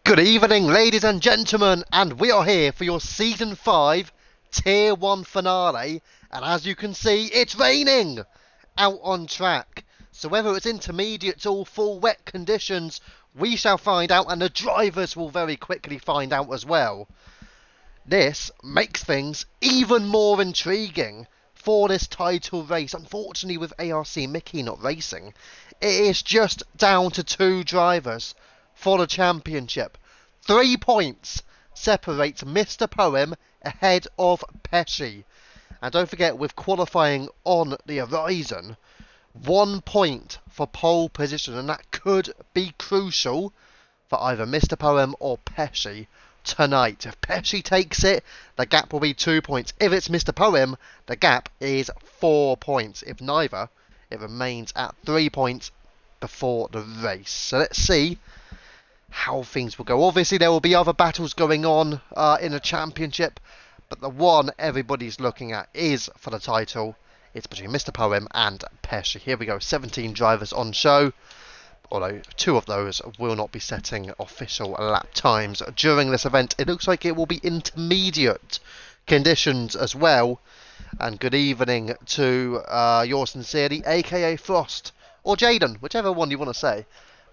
Good evening, ladies and gentlemen, and we are here for your Season 5 Tier 1 finale. And as you can see, it's raining out on track. So whether it's intermediate or full wet conditions, we shall find out, and the drivers will very quickly find out as well. This makes things even more intriguing for this title race. Unfortunately, with ARC Micky not racing, it is just down to two drivers for the championship. 3 points separates Mr. Poem ahead of Peshey. And don't forget, with qualifying on the horizon, 1 point for pole position, and that could be crucial for either Mr. Poem or Peshey tonight. If Peshey takes it, the gap will be 2 points. If it's Mr. Poem, the gap is 4 points. If neither, it remains at 3 points before the race. So let's see how things will go. Obviously, there will be other battles going on in the championship, but the one everybody's looking at is for the title. It's between Mr. Poem and Peshey. Here we go, 17 drivers on show, although 2 of those will not be setting official lap times during this event. It looks like it will be intermediate conditions as well. And good evening to yours sincerely, aka Frost, or Jaden, whichever one you want to say.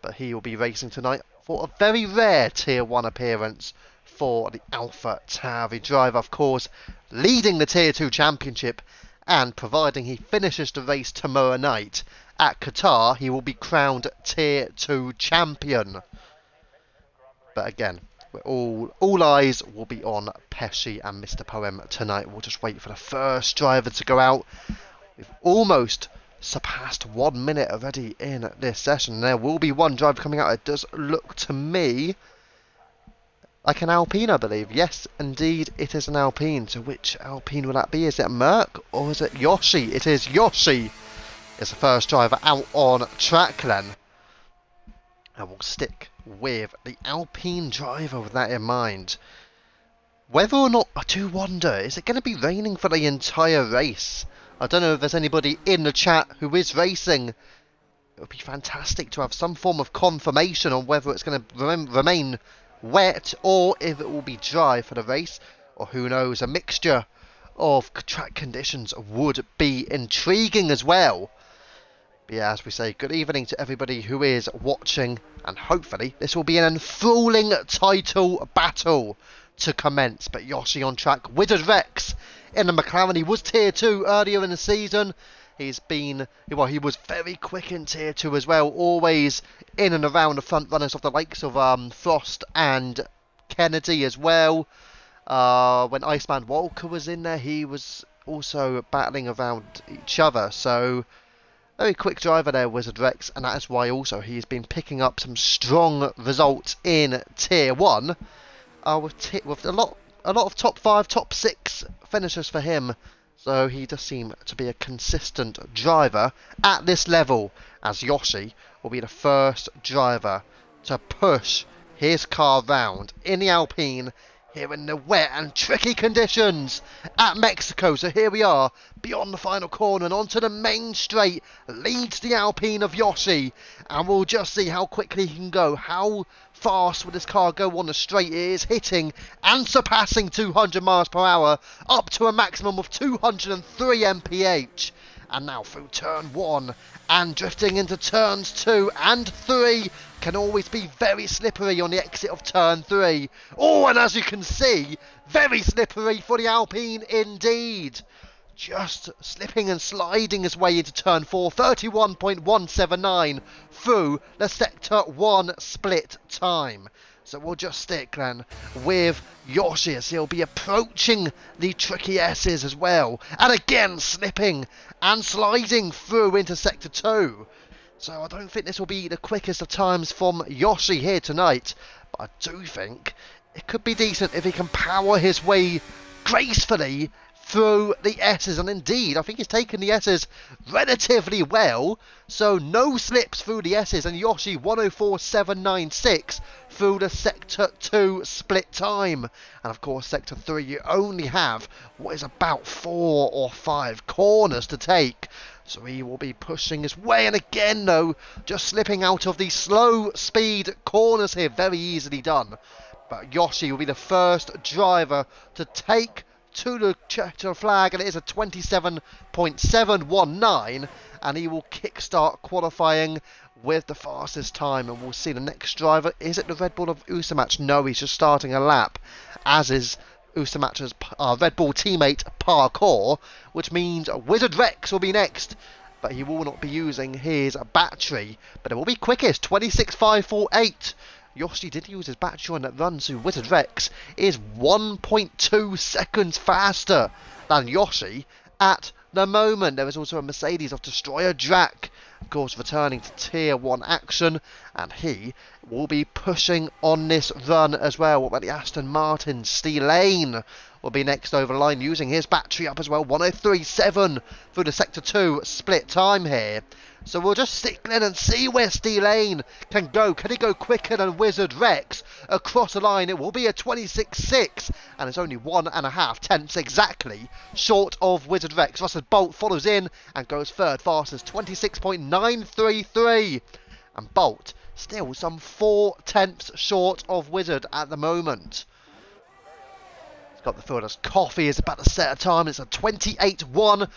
But he will be racing tonight for a very rare Tier 1 appearance for the Alpha Tauri driver, of course, leading the Tier 2 championship, and providing he finishes the race tomorrow night at Qatar, he will be crowned Tier 2 champion. But again, all eyes will be on Peshey and Mr. Poem tonight. We'll just wait for the first driver to go out. We've almost surpassed 1 minute already in this session. There will be one driver coming out. It does look to me like an Alpine, I believe. Yes, indeed, it is an Alpine. So which Alpine will that be? Is it Merc or is it Yoshi? It is Yoshi. It's the first driver out on track then. And we'll stick with the Alpine driver with that in mind. Whether or not, I do wonder, is it going to be raining for the entire race? I don't know if there's anybody in the chat who is racing. It would be fantastic to have some form of confirmation on whether it's going to remain wet or if it will be dry for the race. Or who knows, a mixture of track conditions would be intriguing as well. But yeah, as we say, good evening to everybody who is watching. And hopefully this will be an enthralling title battle to commence. But Yoshi on track, Wizard Rex in the McLaren. He was Tier 2 earlier in the season. He was very quick in Tier 2 as well, always in and around the front runners of the likes of Frost and Kennedy as well. When Iceman Walker was in there, he was also battling around each other. So very quick driver there, Wizard Rex, and that is why also he's been picking up some strong results in Tier 1 with a lot of top 5, top 6 finishes for him. So he does seem to be a consistent driver at this level, as Yoshi will be the first driver to push his car round in the Alpine here in the wet and tricky conditions at Mexico. So here we are, beyond the final corner and onto the main straight, leads the Alpine of Yoshi, and we'll just see how quickly he can go. How fast will this car go on the straight? It is hitting and surpassing 200 miles per hour, up to a maximum of 203 mph. And now through turn 1 and drifting into turns 2 and 3. Can always be very slippery on the exit of turn 3. Oh, and as you can see, very slippery for the Alpine indeed. Just slipping and sliding his way into turn 4. 31.179 through the sector 1 split time. So we'll just stick then with Yoshi as he'll be approaching the tricky S's as well. And again slipping and sliding through into sector 2. So I don't think this will be the quickest of times from Yoshi here tonight. But I do think it could be decent if he can power his way gracefully through the S's, and indeed I think he's taken the S's relatively well, so no slips through the S's, and Yoshi 104.796 through the sector 2 split time. And of course sector 3 you only have what is about 4 or 5 corners to take, So he will be pushing his way, and again though, just slipping out of the slow speed corners here, very easily done. But Yoshi will be the first driver to take to the flag, and it is a 27.719, and he will kickstart qualifying with the fastest time. And we'll see the next driver. Is it the Red Bull of Usamach? No, he's just starting a lap, as is Usamach's Red Bull teammate Parkour, which means Wizard Rex will be next, but he will not be using his battery, but it will be quickest, 26.548. Yoshi did use his battery on that run, so Wizard Rex is 1.2 seconds faster than Yoshi at the moment. There is also a Mercedes of Destroyer Drac, of course, returning to Tier 1 action, and he will be pushing on this run as well. What about the Aston Martin? Steel Lane will be next over the line, using his battery up as well. 103.7 through the Sector 2 split time here. So we'll just stick in and see where Steel Lane can go. Can he go quicker than Wizard Rex across the line? It will be a 26.6, and it's only 1.5 tenths exactly short of Wizard Rex. Russell Bolt follows in and goes third fastest, 26.933. And Bolt still some 4 tenths short of Wizard at the moment. Got the field as Coffee is about to set a time. It's a 28.1,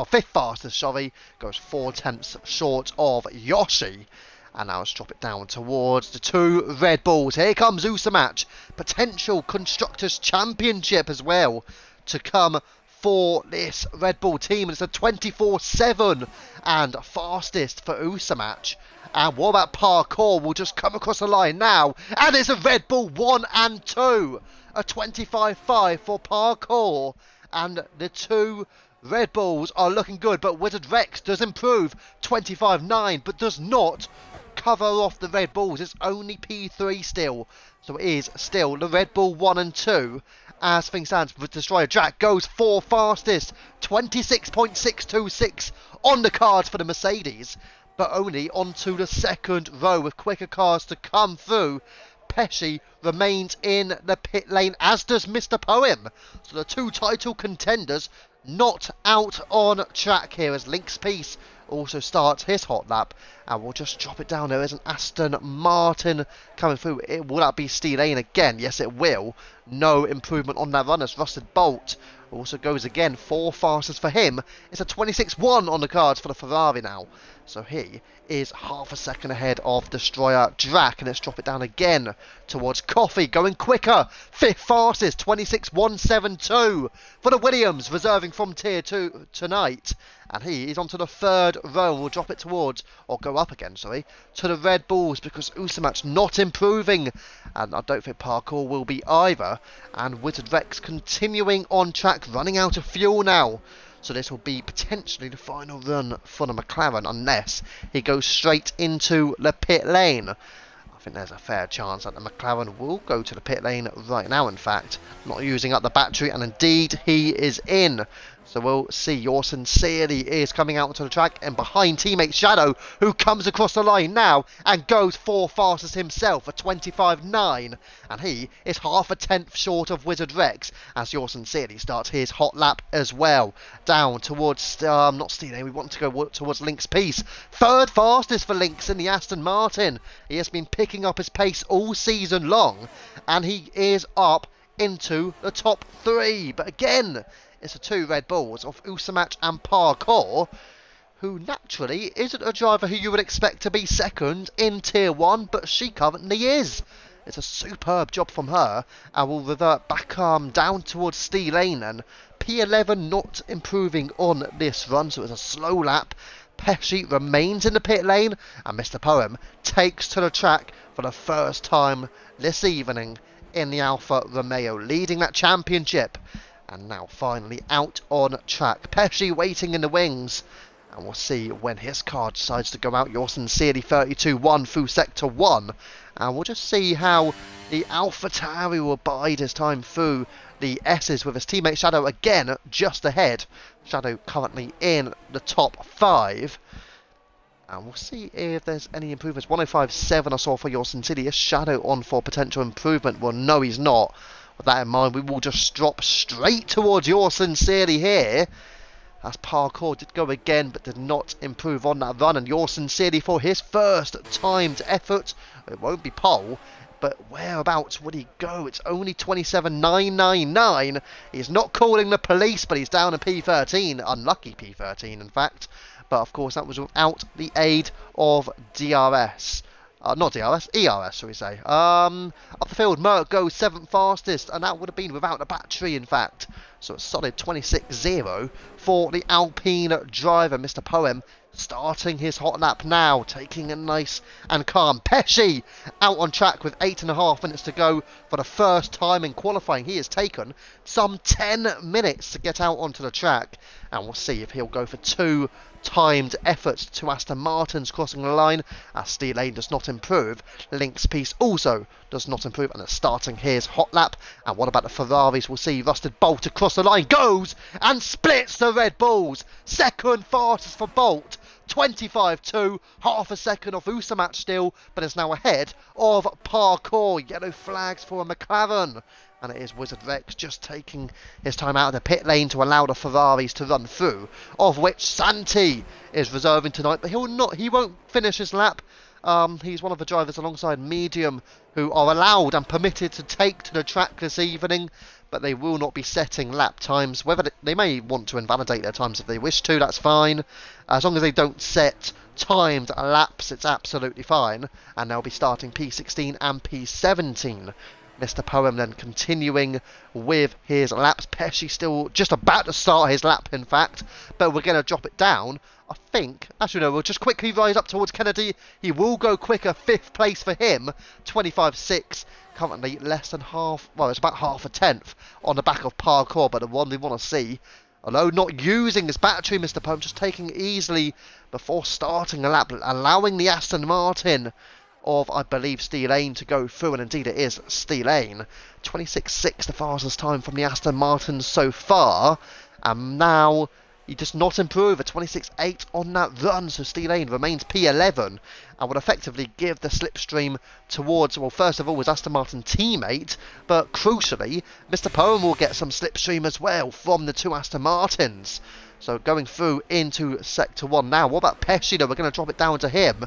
fifth fastest, sorry, goes 4 tenths short of Yoshi. And now let's drop it down towards the 2 Red Bulls. Here comes Usamach, potential Constructors' Championship as well to come for this Red Bull team. And it's a 24.7 and fastest for Usamach. And what about Parkour? Will just come across the line now, and it's a Red Bull 1 and 2. A 25.5 for Parkour, and the 2 Red Bulls are looking good, but Wizard Rex does improve, 25.9, but does not cover off the Red Bulls. It's only P3 still, so it is still the Red Bull 1 and 2. As things stand, with Destroyer Jack goes 4 fastest, 26.626 on the cards for the Mercedes, but only onto the second row with quicker cars to come through. Peshey remains in the pit lane, as does Mr. Poem. So the 2 title contenders not out on track here, as Link's Peace also starts his hot lap. And we'll just drop it down. There is an Aston Martin coming through. Will that be Steel Lane again? Yes, it will. No improvement on that run, as Rusted Bolt also goes again. 4 fastest for him. It's a 26.1 on the cards for the Ferrari now. So he is half a second ahead of Destroyer Drac. And let's drop it down again towards Coffee, going quicker. 5th fastest, 26.172 for the Williams, reserving from Tier 2 tonight. And he is onto the 3rd row. We'll drop it towards, or go up again, sorry, to the Red Bulls, because Usamach not improving. And I don't think Parkour will be either. And Wizard Rex continuing on track, running out of fuel now. So this will be potentially the final run for the McLaren, unless he goes straight into the pit lane. I think there's a fair chance that the McLaren will go to the pit lane right now, in fact, not using up the battery, and indeed he is in. So we'll see. Yours Sincerely is coming out onto the track, and behind teammate Shadow, who comes across the line now and goes 4 fastest himself, a 25.9, and he is half a tenth short of Wizard Rex, as Yours Sincerely starts his hot lap as well. Down towards, not Steele, we want to go towards Link's Peace. 3rd fastest for Links in the Aston Martin. He has been picking up his pace all season long, and he is up into the top 3. But again, it's the 2 Red Bulls of Usamach and Parkour, who naturally isn't a driver who you would expect to be second in Tier 1, but she currently is. It's a superb job from her, and we'll revert back down towards Steel Lane, and P11 not improving on this run, so it's a slow lap. Peshey remains in the pit lane, and Mr. Poem takes to the track for the first time this evening in the Alfa Romeo, leading that championship. And now finally out on track. Peshey waiting in the wings. And we'll see when his car decides to go out. Yours Sincerely 32.1 through Sector 1. And we'll just see how the AlphaTauri will bide his time through the S's, with his teammate Shadow again just ahead. Shadow currently in the top 5. And we'll see if there's any improvements. 105.7 I saw for Yours Sincerely. Is Shadow on for potential improvement? Well, no, he's not. With that in mind, we will just drop straight towards Yours Sincerely here. as Parkour did go again but did not improve on that run, and yours sincerely for his first timed effort. It won't be pole, but whereabouts would he go? It's only 27.999. He's not calling the police, but he's down in P13. Unlucky P13, in fact. But of course, that was without the aid of DRS. Not DRS, ERS, shall we say. Up the field, Merck goes 7th fastest, and that would have been without a battery, in fact. So a solid 26.0 for the Alpine driver, Mr. Poem, starting his hot lap now, taking a nice and calm. Peshey out on track with 8.5 minutes to go for the first time in qualifying. He has taken some 10 minutes to get out onto the track, and we'll see if he'll go for 2 timed efforts. To Aston Martins crossing the line as Steel Lane does not improve. Link's piece also does not improve and is starting his hot lap. And what about the Ferraris? We'll see. Rusted Bolt across the line goes and splits the Red Bulls. Second fastest for Bolt. 25.2, half a second off Usamatch still, but is now ahead of Parkour. Yellow flags for a McLaren. And it is Wizard Rex just taking his time out of the pit lane to allow the Ferraris to run through, of which Santi is reserving tonight, but he won't finish his lap. He's one of the drivers alongside Medium who are allowed and permitted to take to the track this evening, but they will not be setting lap times. Whether they may want to invalidate their times if they wish to, that's fine. As long as they don't set timed laps, it's absolutely fine, and they'll be starting P16 and P17. Mr. Poem then continuing with his laps. Peshey still just about to start his lap, in fact, but we're going to drop it down. I think, actually no, we'll just quickly rise up towards Kennedy. He will go quicker, 5th place for him, 25.6. Currently less than half, well, it's about half a tenth on the back of Parkour, but the one we want to see, although not using his battery, Mr. Poem, just taking easily before starting a lap, allowing the Aston Martin of, I believe, Steel Lane to go through, and indeed it is Steel Lane. 26.6, the fastest time from the Aston Martin so far, and now he does not improve. A 26.8 on that run, so Steel Lane remains P11 and would effectively give the slipstream towards, well, first of all, his Aston Martin teammate, but crucially, Mr. Poem will get some slipstream as well from the 2 Aston Martins. So going through into Sector 1 now. What about Peshey, though? We're going to drop it down to him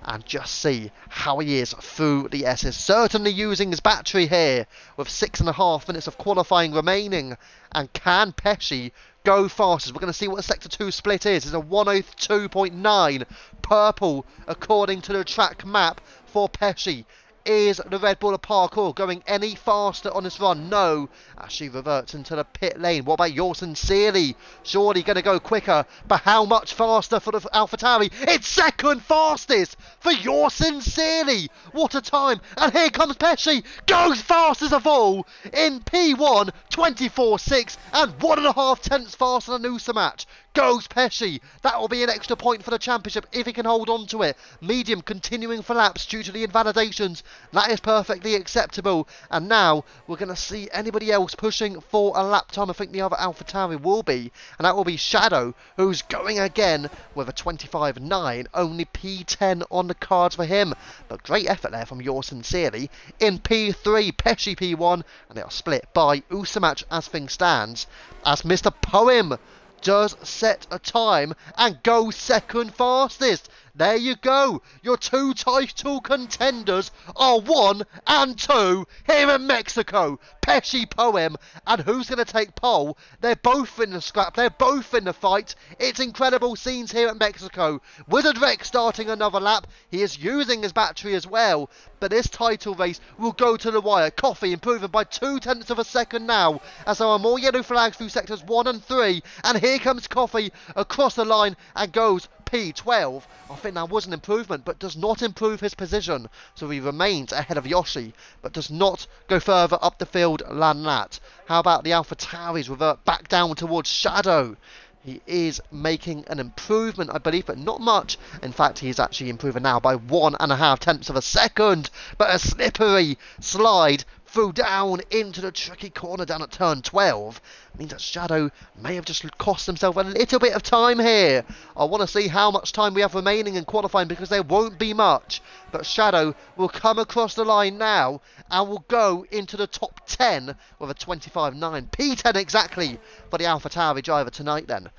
and just see how he is through the S's. Certainly using his battery here with 6.5 minutes of qualifying remaining. And can Peshey go fastest? We're going to see what the Sector 2 split is. It's a 102.9 purple according to the track map for Peshey. Is the Red Bull of Parkour going any faster on this run? No, as she reverts into the pit lane. What about yours sincerely? Surely going to go quicker, but how much faster for the AlphaTauri? It's second fastest for yours sincerely. What a time. And here comes Peshey. Goes fastest of all in P1, 24.6 and 1.5 tenths faster than Usamatch. Goes Peshey. That will be an extra point for the championship if he can hold on to it. Medium continuing for laps due to the invalidations. That is perfectly acceptable. And now we're going to see anybody else pushing for a lap time. I think the other AlphaTauri will be. And that will be Shadow, who's going again with a 25.9. Only P10 on the cards for him. But great effort there from yours sincerely. In P3, Peshey P1. And they are split by Usamatch as things stands. As Mr. Poem does set a time and goes second fastest. There you go. Your 2 title contenders are 1 and 2 here in Mexico. Peshey Poem. And who's going to take pole? They're both in the scrap. They're both in the fight. It's incredible scenes here at Mexico. Wizard Rex starting another lap. He is using his battery as well. But this title race will go to the wire. Coffee improving by 2 tenths of a second now, as there are more yellow flags through sectors 1 and 3. And here comes Coffee across the line and goes P12. I think that was an improvement, but does not improve his position. So he remains ahead of Yoshi, but does not go further up the field than that. How about the AlphaTauris revert back down towards Shadow? He is making an improvement, I believe, but not much. In fact, he's actually improving now by 1.5 tenths of a second. But a slippery slide through down into the tricky corner down at turn 12 means that Shadow may have just cost himself a little bit of time here. I want to see how much time we have remaining in qualifying, because there won't be much. But Shadow will come across the line now and will go into the top 10 with a 25.9. P10 exactly for the AlphaTauri driver tonight then.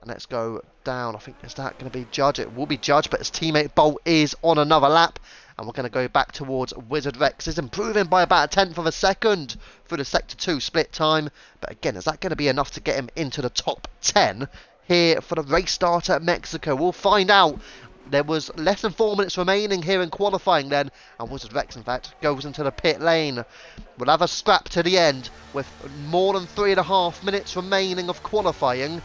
And let's go down. I think, is that going to be Judge? It will be Judge, but his teammate Bolt is on another lap. And we're going to go back towards Wizard Rex. Is improving by about a tenth of a second through the Sector 2 split time. But again, is that going to be enough to get him into the top 10 here for the race start at Mexico? We'll find out. There was less than 4 minutes remaining here in qualifying then, and Wizard Rex, in fact, goes into the pit lane. We'll have a scrap to the end with more than 3.5 minutes remaining of qualifying.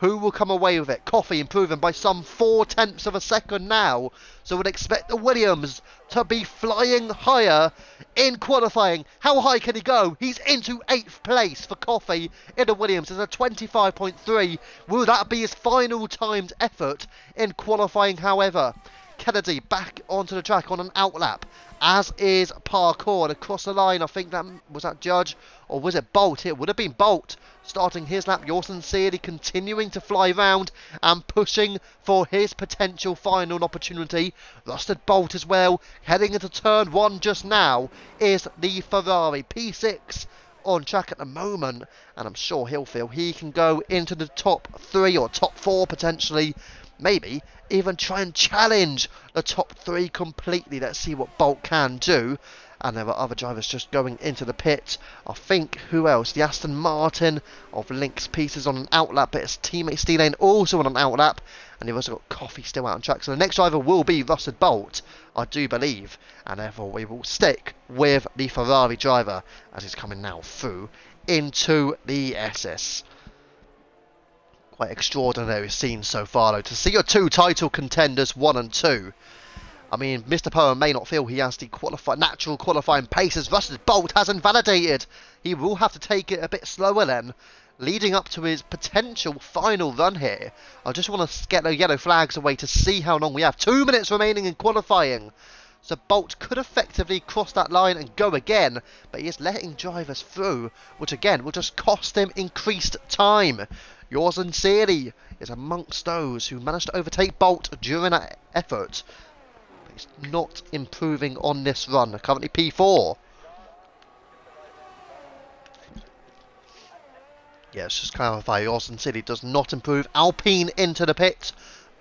Who will come away with it? Coffee improving by some 0.4 of a second now. So we'd expect the Williams to be flying higher in qualifying. How high can he go? He's into 8th place for Coffee in the Williams. It's a 25.3. Will that be his final timed effort in qualifying, however? Kennedy back onto the track on an outlap, as is Parkour. And across the line, I think that was that Judge, or was it Bolt? It would have been Bolt starting his lap. You're sincerely continuing to fly round and pushing for his potential final opportunity. Rusted Bolt as well, heading into turn 1 just now, is the Ferrari P6 on track at the moment, and I'm sure he'll feel he can go into the top 3 or top 4 potentially. Maybe even try and challenge the top 3 completely. Let's see what Bolt can do. And there are other drivers just going into the pit. I think, who else? The Aston Martin of Link's Pieces on an outlap, but his teammate Steelane also on an outlap. And you've also got Coffee still out on track. So the next driver will be Rusted Bolt, I do believe. And therefore we will stick with the Ferrari driver as he's coming now through into the SS. Quite extraordinary scene so far, though, to see your 2 title contenders, 1 and 2. I mean, Mr. Power may not feel he has the natural qualifying pace as Rusted Bolt has invalidated. He will have to take it a bit slower then, leading up to his potential final run here. I just want to get the yellow flags away to see how long we have. 2 minutes remaining in qualifying. So Bolt could effectively cross that line and go again, but he is letting drivers through, which again will just cost him increased time. Yours sincerely is amongst those who managed to overtake Bolt during that effort. But he's not improving on this run. Currently P4. Yeah, let's just clarify. Yours sincerely does not improve. Alpine into the pit.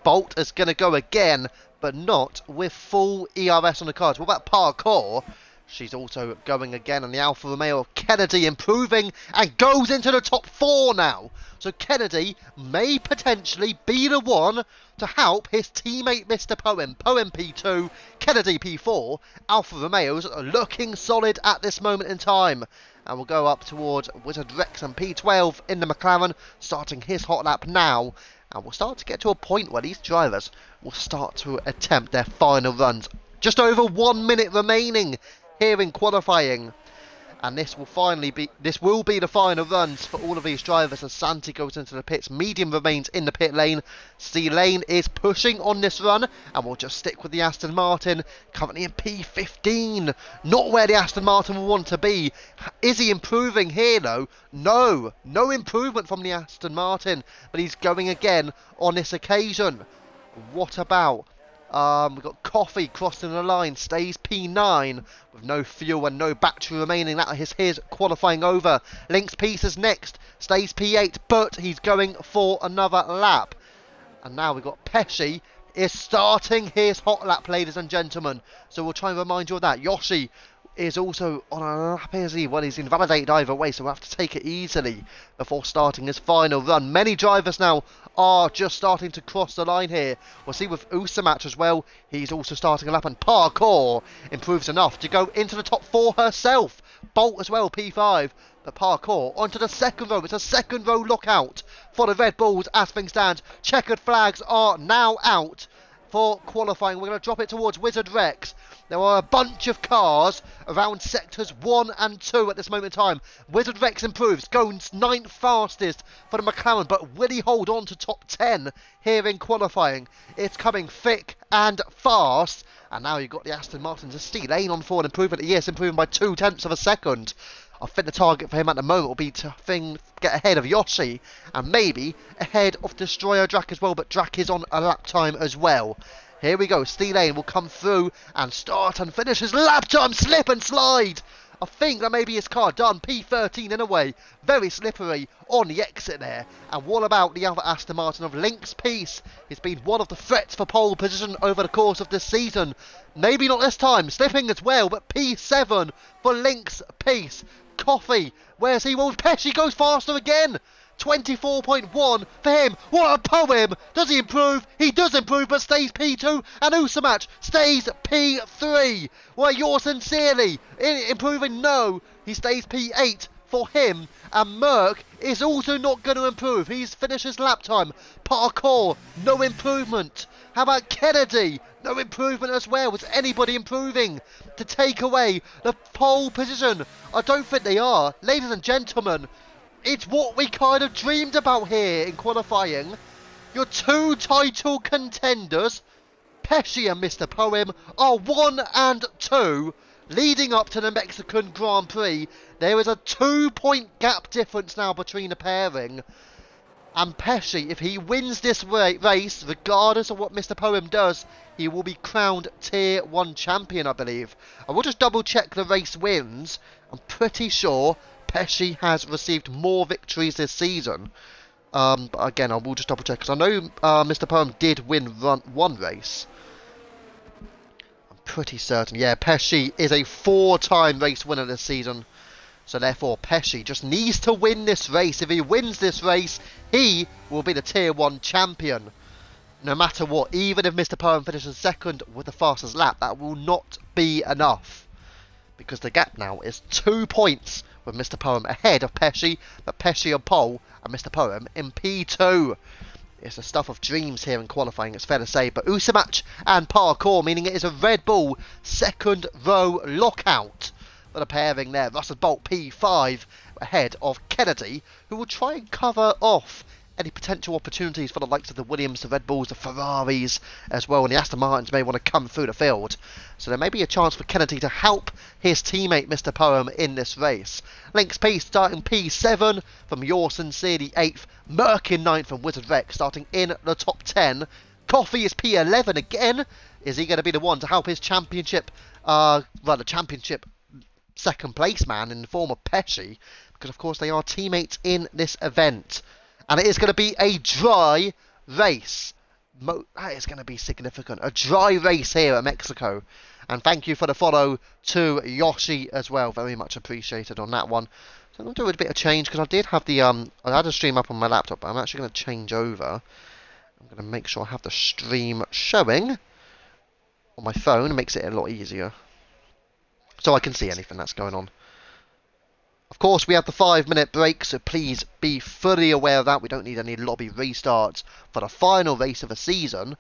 Bolt is going to go again, but not with full ERS on the cards. What about Parkour? She's also going again on the Alfa Romeo. Kennedy improving and goes into the top 4 now. So Kennedy may potentially be the one to help his teammate Mr. Poem. Poem P2, Kennedy P4. Alfa Romeo's looking solid at this moment in time. And we'll go up towards Wizard Rex and P12 in the McLaren, starting his hot lap now. And we'll start to get to a point where these drivers will start to attempt their final runs. Just over 1 minute remaining here in qualifying, and this will be the final runs for all of these drivers as Santi goes into the pits. Medium remains in the pit lane. C Lane is pushing on this run, and we'll just stick with the Aston Martin, currently in P15. Not where the Aston Martin will want to be. Is he improving here though? No improvement from the Aston Martin, but he's going again on this occasion. What about we've got Coffee crossing the line, stays P9 with no fuel and no battery remaining. That is his qualifying over. Link's Pieces next, stays P8, but he's going for another lap. And now we've got Peshey is starting his hot lap, ladies and gentlemen. So we'll try and remind you of that. Yoshi is also on a lap, is he? Well, he's invalidated either way, so we'll have to take it easily before starting his final run. Many drivers now are just starting to cross the line here. We'll see with Usamatch as well. He's also starting a lap, and Parkour improves enough to go into the top 4 herself. Bolt as well, P5. But Parkour onto the second row. It's a second row lockout for the Red Bulls as things stand. Checkered flags are now out for qualifying. We're going to drop it towards Wizard Rex. There are a bunch of cars around sectors 1 and 2 at this moment in time. Wizard Rex improves, goes 9th fastest for the McLaren, but will he hold on to top 10 here in qualifying? It's coming thick and fast. And now you've got the Aston Martin to steal lane on forward improvement. Yes, improving by 0.2 of a second. I think the target for him at the moment will be to get ahead of Yoshi and maybe ahead of Destroyer Drac as well, but Drac is on a lap time as well. Here we go, Steelane will come through and start and finish his lap time, slip and slide. I think that may be his car done. P13 in a way. Very slippery on the exit there. And what about the other Aston Martin of Lynx Peace? He's been one of the threats for pole position over the course of this season. Maybe not this time. Slipping as well, but P7 for Lynx Peace. Coffee. Where's he? Well, Peshey goes faster again. 24.1 for him. What a poem. Does he improve? He does improve, but stays P2. And Usamatch stays P3. Well, yours sincerely. Improving? No. He stays P8 for him. And Merck is also not going to improve. He's finished his lap time. Parkour, no improvement. How about Kennedy? No improvement as well. Was anybody improving to take away the pole position? I don't think they are. Ladies and gentlemen, it's what we kind of dreamed about here in qualifying. Your two title contenders, Peshey and Mr. Poem, are 1 and 2, leading up to the Mexican Grand Prix. There is a 2-point gap difference now between the pairing. And Peshey, if he wins this race, regardless of what Mr. Poem does, he will be crowned Tier 1 champion, I believe. I will just double check the race wins. I'm pretty sure Peshey has received more victories this season. But again, I will just double check, because I know Mr. Poem did win one race. I'm pretty certain. Yeah, Peshey is a 4-time race winner this season. So therefore, Peshey just needs to win this race. If he wins this race, he will be the Tier 1 champion. No matter what, even if Mr. Poem finishes second with the fastest lap, that will not be enough. Because the gap now is 2 points with Mr. Poem ahead of Peshey, but Peshey on pole and Mr. Poem in P2. It's the stuff of dreams here in qualifying, it's fair to say. But Usamatch and Parkour, meaning it is a Red Bull second row lockout. But a pairing there, Russell Bolt P5 ahead of Kennedy, who will try and cover off any potential opportunities for the likes of the Williams, the Red Bulls, the Ferraris as well, and the Aston Martins may want to come through the field. So there may be a chance for Kennedy to help his teammate Mr. Poem in this race. Lynx P starting P7 from Your Sincerely 8th, Merck in 9th and Wizard Rex starting in the top 10. Coffee is P11 again. Is he going to be the one to help his championship, the championship second place man in the form of Peshey? Because of course they are teammates in this event. And it is going to be a dry race. That is going to be significant. A dry race here at Mexico. And thank you for the follow to Yoshi as well. Very much appreciated on that one. So I'm going to do a bit of change because I did have the I had a stream up on my laptop, but I'm actually going to change over. I'm going to make sure I have the stream showing on my phone. It makes it a lot easier, so I can see anything that's going on. Of course, we have the 5-minute break, so please be fully aware of that. We don't need any lobby restarts for the final race of the season.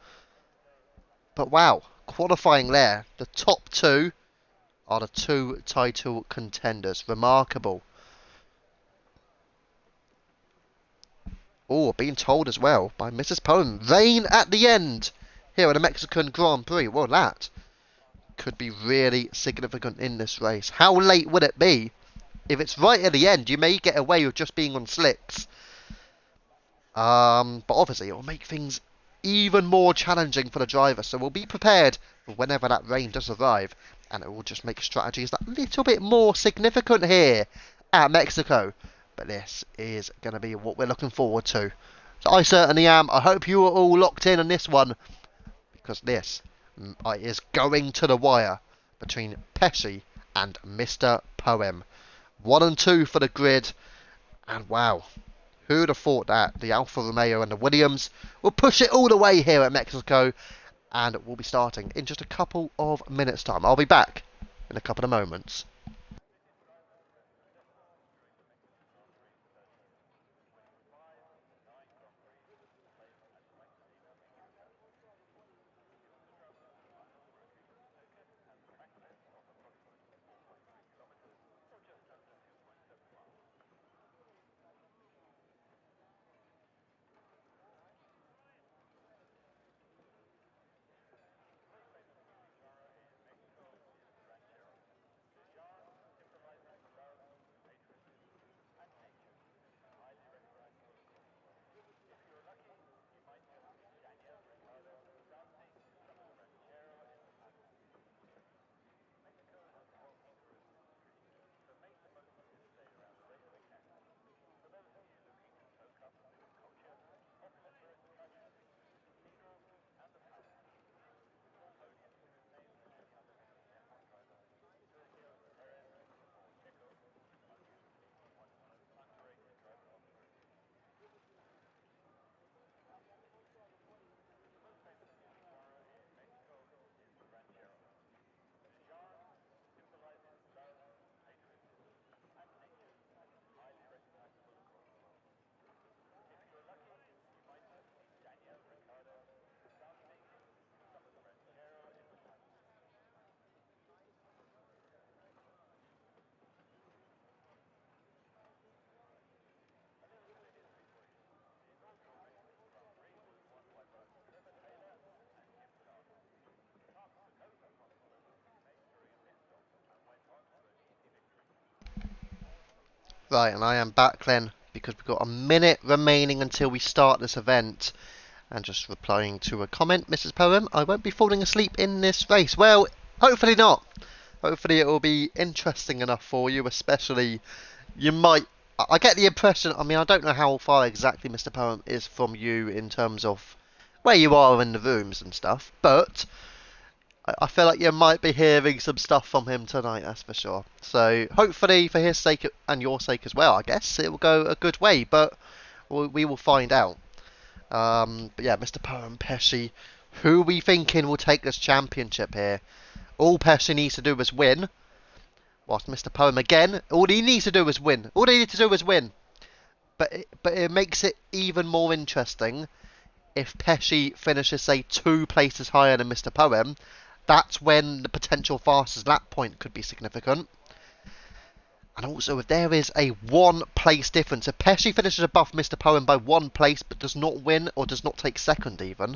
But wow, qualifying there. The top 2 are the 2 title contenders. Remarkable. Oh, being told as well by Mrs. Poem, rain at the end here at the Mexican Grand Prix. Well, that could be really significant in this race. How late would it be? If it's right at the end, you may get away with just being on slicks. But obviously, it will make things even more challenging for the driver. So we'll be prepared for whenever that rain does arrive. And it will just make strategies that little bit more significant here at Mexico. But this is going to be what we're looking forward to. So I certainly am. I hope you are all locked in on this one. Because this is going to the wire between Peshey and Mr. Poem. 1 and 2 for the grid, and wow, who'd have thought that the Alfa Romeo and the Williams will push it all the way here at Mexico, and we'll be starting in just a couple of minutes time. I'll be back in a couple of moments. Right, and I am back then because we've got a minute remaining until we start this event. And just replying to a comment, Mrs. Poem, I won't be falling asleep in this race. Well, hopefully not. Hopefully it will be interesting enough for you, especially you might... I get the impression, I mean, I don't know how far exactly Mr. Poem is from you in terms of where you are in the rooms and stuff, but I feel like you might be hearing some stuff from him tonight, that's for sure. So hopefully for his sake and your sake as well, I guess, it will go a good way, but we will find out. But yeah, Mr. Poem, Peshey, who are we thinking will take this championship here? All Peshey needs to do is win. Whilst Mr. Poem again, all he needs to do is win. All they need to do is win. But it makes it even more interesting if Peshey finishes, say, 2 places higher than Mr. Poem. That's when the potential fastest lap point could be significant. And also, if there is a 1 place difference, if Peshey finishes above Mr. Poem by 1 place but does not win or does not take second even.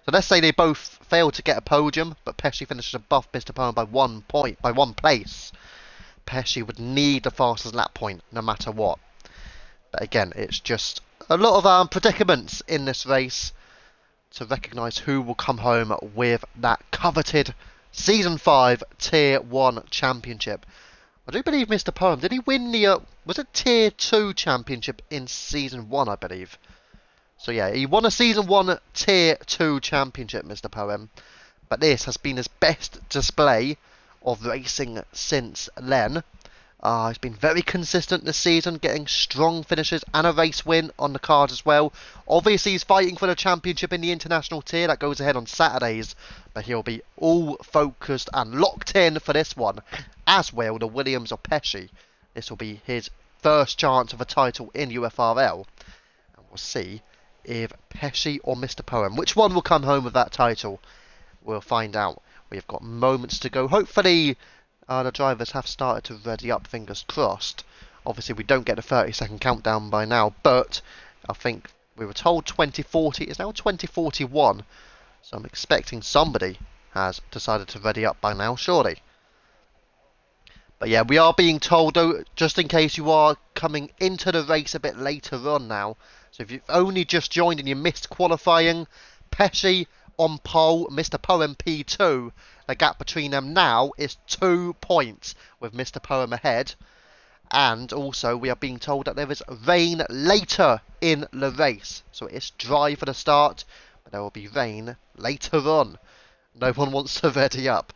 So let's say they both fail to get a podium, but Peshey finishes above Mr. Poem by 1 place. Peshey would need the fastest lap point no matter what. But again, it's just a lot of predicaments in this race to recognise who will come home with that coveted Season 5 Tier 1 Championship. I do believe Mr. Poem, did he win the, was it Tier 2 Championship in Season 1, I believe? So yeah, he won a Season 1 Tier 2 Championship, Mr. Poem. But this has been his best display of racing since then. He's been very consistent this season, getting strong finishes and a race win on the card as well. Obviously, he's fighting for the championship in the international tier that goes ahead on Saturdays, but he'll be all focused and locked in for this one, as will the Williams or Peshey. This will be his first chance of a title in UFRL, and we'll see if Peshey or Mr. Poem, which one will come home with that title. We'll find out. We've got moments to go. Hopefully the drivers have started to ready up, fingers crossed. Obviously we don't get a 30-second countdown by now, but I think we were told 2040. It's now 2041, so I'm expecting somebody has decided to ready up by now, surely. But yeah, we are being told, though, just in case you are coming into the race a bit later on now, so if you've only just joined and you missed qualifying, Peshey on pole, Mr. Poem P2. The gap between them now is 2 points, with Mr. Poem ahead. And also, we are being told that there is rain later in the race. So it's dry for the start, but there will be rain later on. No one wants to ready up.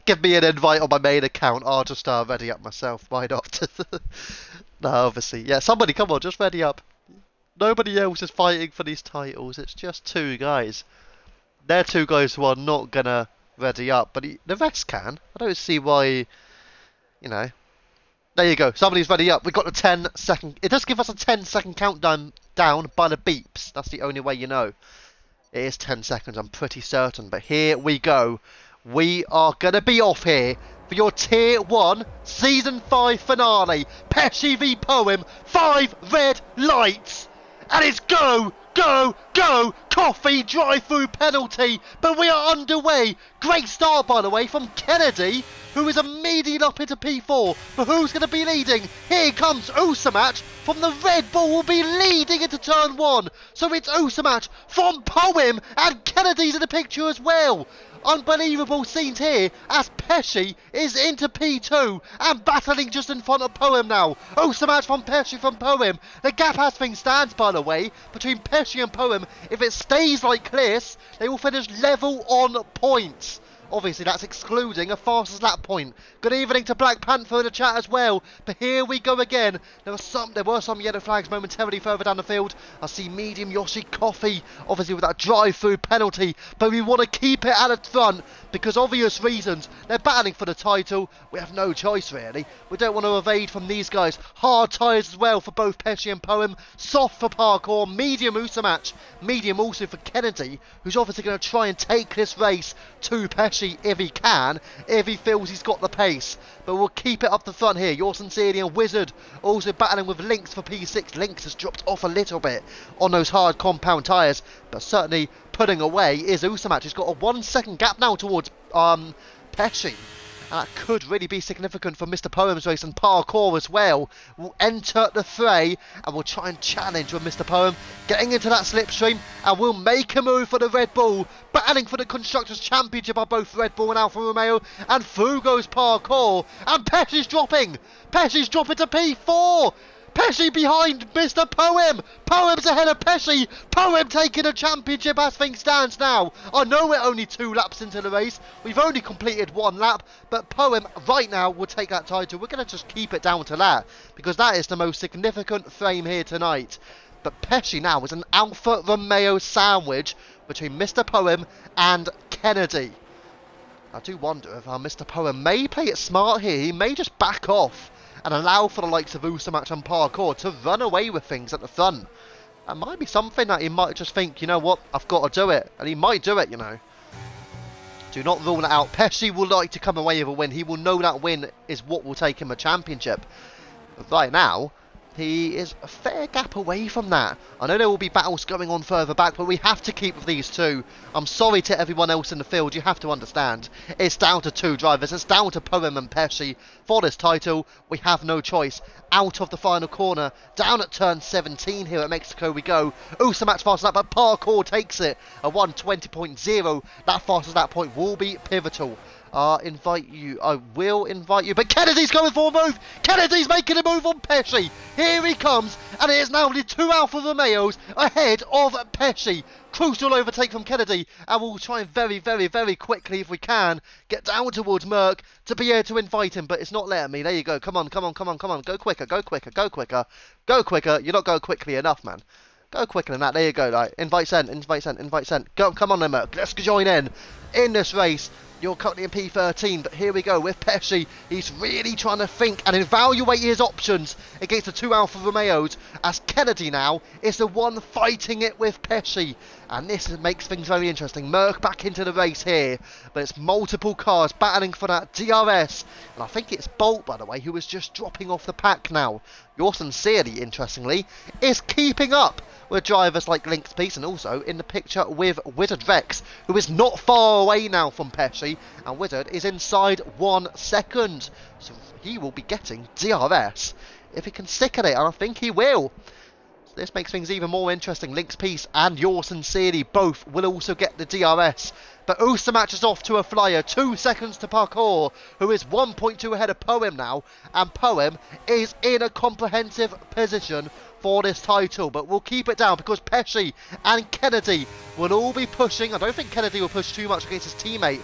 Give me an invite on my main account. I'll just ready up myself. Why not? No, obviously. Yeah, somebody, come on, just ready up. Nobody else is fighting for these titles. It's just 2 guys. They're 2 guys who are not going to ready up, but the rest can. I don't see why, you know. There you go. Somebody's ready up. We've got the 10-second. It does give us a 10-second countdown down by the beeps. That's the only way you know. It is 10 seconds, I'm pretty certain. But here we go. We are going to be off here for your Tier 1 Season 5 finale. Peshey v Poem. 5 red lights. And it's go, go, go. Coffee drive-through penalty. But we are underway. Great start, by the way, from Kennedy, who is immediately up into P4. But who's going to be leading? Here comes Usamatch from the Red Bull, will be leading into turn 1. So it's Usamatch from Poem, and Kennedy's in the picture as well. Unbelievable scenes here as Peshey is into P2 and battling just in front of Poem now. Usamatch from Peshey from Poem. The gap has been stands, by the way, between Peshey and Poem. If it stays like this, they will finish level on points. Obviously, that's excluding a fastest lap point. Good evening to Black Panther in the chat as well. But here we go again. There were some yellow flags momentarily further down the field. I see medium Yoshi Coffee, obviously with that drive-through penalty. But we want to keep it at the front because obvious reasons. They're battling for the title. We have no choice, really. We don't want to evade from these guys. Hard tyres as well for both Peshey and Poem. Soft for Parkour. Medium Usamatch. Medium also for Kennedy, who's obviously going to try and take this race to Peshey if he can, if he feels he's got the pace. But we'll keep it up the front here. Yours sincerely and Wizard also battling with Lynx for P6. Lynx has dropped off a little bit on those hard compound tyres, but certainly putting away is Usamatch. He's got a 1 second gap now towards Peshey. And that could really be significant for Mr. Poem's race, and Parkour as well will enter the fray and will try and challenge with Mr. Poem getting into that slipstream, and will make a move for the Red Bull. Battling for the Constructors' Championship are both Red Bull and Alfa Romeo, and through goes Parkour, and Peshey's dropping. Peshey's dropping to P4. Peshey behind Mr. Poem. Poem's ahead of Peshey. Poem taking a championship as things stands now. I know we're only 2 laps into the race. We've only completed 1 lap. But Poem right now will take that title. We're going to just keep it down to that, because that is the most significant frame here tonight. But Peshey now is an Alfa Romeo sandwich between Mr. Poem and Kennedy. I do wonder if Mr. Poem may play it smart here. He may just back off and allow for the likes of Usamatch and Parkour to run away with things at the front. That might be something that he might just think, you know what, I've got to do it. And he might do it, you know. Do not rule that out. Peshey will like to come away with a win. He will know that win is what will take him a championship. But right now, he is a fair gap away from that. I know there will be battles going on further back, but we have to keep with these 2. I'm sorry to everyone else in the field, you have to understand. It's down to 2 drivers, it's down to Poem and Peshey. For this title, we have no choice. Out of the final corner, down at turn 17 here at Mexico we go. Usamatch fastest lap, but Parkour takes it. A 1:20.0, that fastest lap point will be pivotal. I will invite you, but Kennedy's going for a move. Kennedy's making a move on Peshey. Here he comes, and it is now the 2 Alfa Romeos ahead of Peshey. Crucial overtake from Kennedy, and we'll try and very, very, very quickly, if we can, get down towards Merck to be able to invite him, but it's not letting me. There you go. Come on, come on, come on, come on. Go quicker, go quicker, go quicker. Go quicker. You're not going quickly enough, man. Go quicker than that. There you go. Like, invite sent, invite sent, invite sent. Go, come on then, Merck. Let's join in this race. You're currently in P13, but here we go with Peshey. He's really trying to think and evaluate his options against the 2 Alfa Romeos, as Kennedy now is the one fighting it with Peshey. And this makes things very interesting. Merck back into the race here, but it's multiple cars battling for that DRS. And I think it's Bolt, by the way, who is just dropping off the pack now. Your Sincerely, interestingly, is keeping up with drivers like Link's Peace, and also in the picture with Wizard Rex, who is not far away now from Peshey, and Wizard is inside 1 second. So he will be getting DRS if he can stick at it, and I think he will. So this makes things even more interesting. Link's Peace and Your Sincerely both will also get the DRS. But Usamatch is off to a flyer, 2 seconds to Parkour, who is 1.2 ahead of Poem now, and Poem is in a comprehensive position for this title, but we'll keep it down because Peshey and Kennedy will all be pushing. I don't think Kennedy will push too much against his teammate.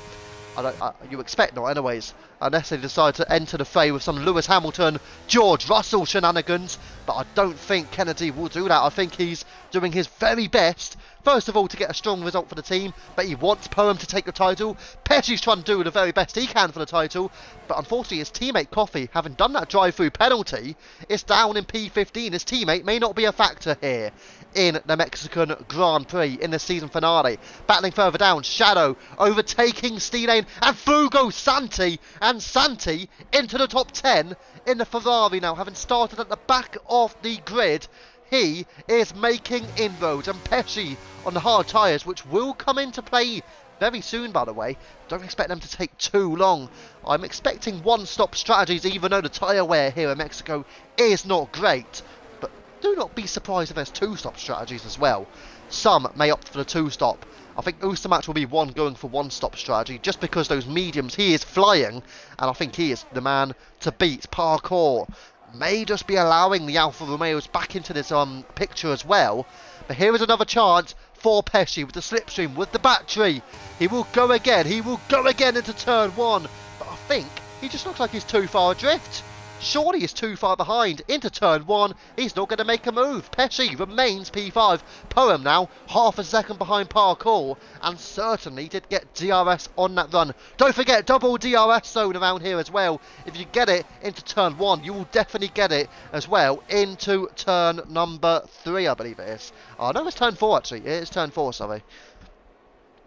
You expect not anyways, unless they decide to enter the fray with some Lewis Hamilton, George Russell shenanigans, but I don't think Kennedy will do that. I think he's doing his very best, first of all, to get a strong result for the team, but he wants Poem to take the title. Peshey's trying to do the very best he can for the title, but unfortunately his teammate Coffey, having done that drive-through penalty, is down in P15. His teammate may not be a factor here in the Mexican Grand Prix in the season finale. Battling further down, Shadow overtaking Steelane, and through goes Santi, and Santi into the top 10 in the Ferrari now, having started at the back of the grid. He is making inroads, and Peshey on the hard tyres, which will come into play very soon, by the way. Don't expect them to take too long. I'm expecting one-stop strategies, even though the tyre wear here in Mexico is not great. But do not be surprised if there's two-stop strategies as well. Some may opt for the two-stop. I think Usamatch will be one going for one-stop strategy, just because those mediums, he is flying, and I think he is the man to beat. Parkour may just be allowing the Alfa Romeos back into this picture as well. But here is another chance for Peshey with the slipstream, with the battery. He will go again. He will go again into turn 1. But I think he just looks like he's too far adrift. Surely he's too far behind. Into turn 1. He's not going to make a move. Peshey remains P5. Poem now half a second behind Parkour, and certainly did get DRS on that run. Don't forget, double DRS zone around here as well. If you get it into turn 1, you will definitely get it as well into turn number 3, I believe it is. Oh no, it's turn 4 actually. It is turn 4, sorry.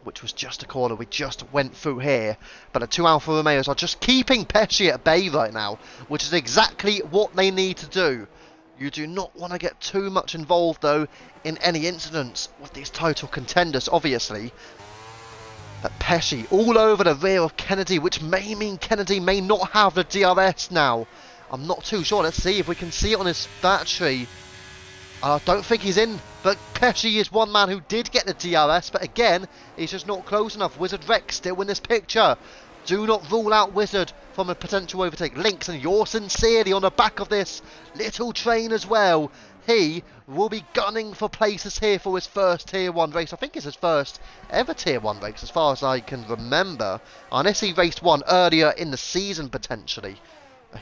Which was just a corner we just went through here. But the two Alfa Romeos are just keeping Peshey at bay right now, which is exactly what they need to do. You do not want to get too much involved, though, in any incidents with these title contenders, obviously. But Peshey all over the rear of Kennedy, which may mean Kennedy may not have the DRS now. I'm not too sure. Let's see if we can see it on his battery. I don't think he's in, but Peshey is one man who did get the DRS, but again, he's just not close enough. Wizard Rex still in this picture. Do not rule out Wizard from a potential overtake. Lynx and Yours Sincerely on the back of this little train as well. He will be gunning for places here for his first Tier 1 race. I think it's his first ever Tier 1 race as far as I can remember. Unless he raced one earlier in the season potentially.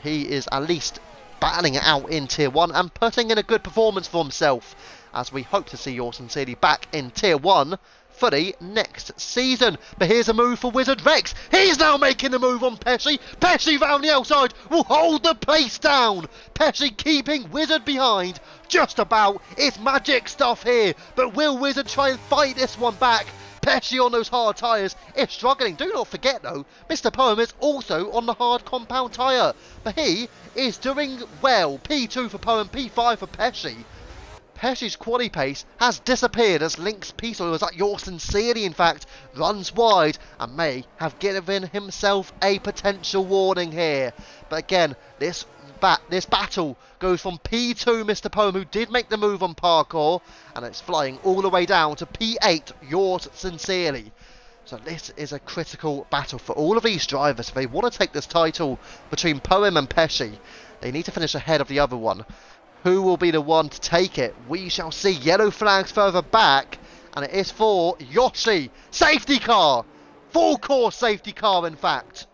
He is at least battling it out in Tier 1 and putting in a good performance for himself, as we hope to see Yours Sincerely back in Tier 1 fully next season. But here's a move for Wizard Rex. He's now making the move on Peshey. Peshey round the outside will hold the pace down. Peshey keeping Wizard behind just about. It's magic stuff here, but will Wizard try and fight this one back? Peshey on those hard tyres is struggling. Do not forget though, Mr. Poem is also on the hard compound tyre, but he is doing well. P2 for Poem, P5 for Peshey. Peshey's quali pace has disappeared as Lynx Peace, or was that Yours Sincerely in fact, runs wide and may have given himself a potential warning here. But again, this battle goes from P2 Mr. Poem, who did make the move on parkour, and it's flying all the way down to P8 Yours Sincerely. So this is a critical battle for all of these drivers. If they want to take this title between Poem and Peshey, they need to finish ahead of the other one. Who will be the one to take it? We shall see. Yellow flags further back, and it is for Yoshi. Safety car! Full course safety car, in fact.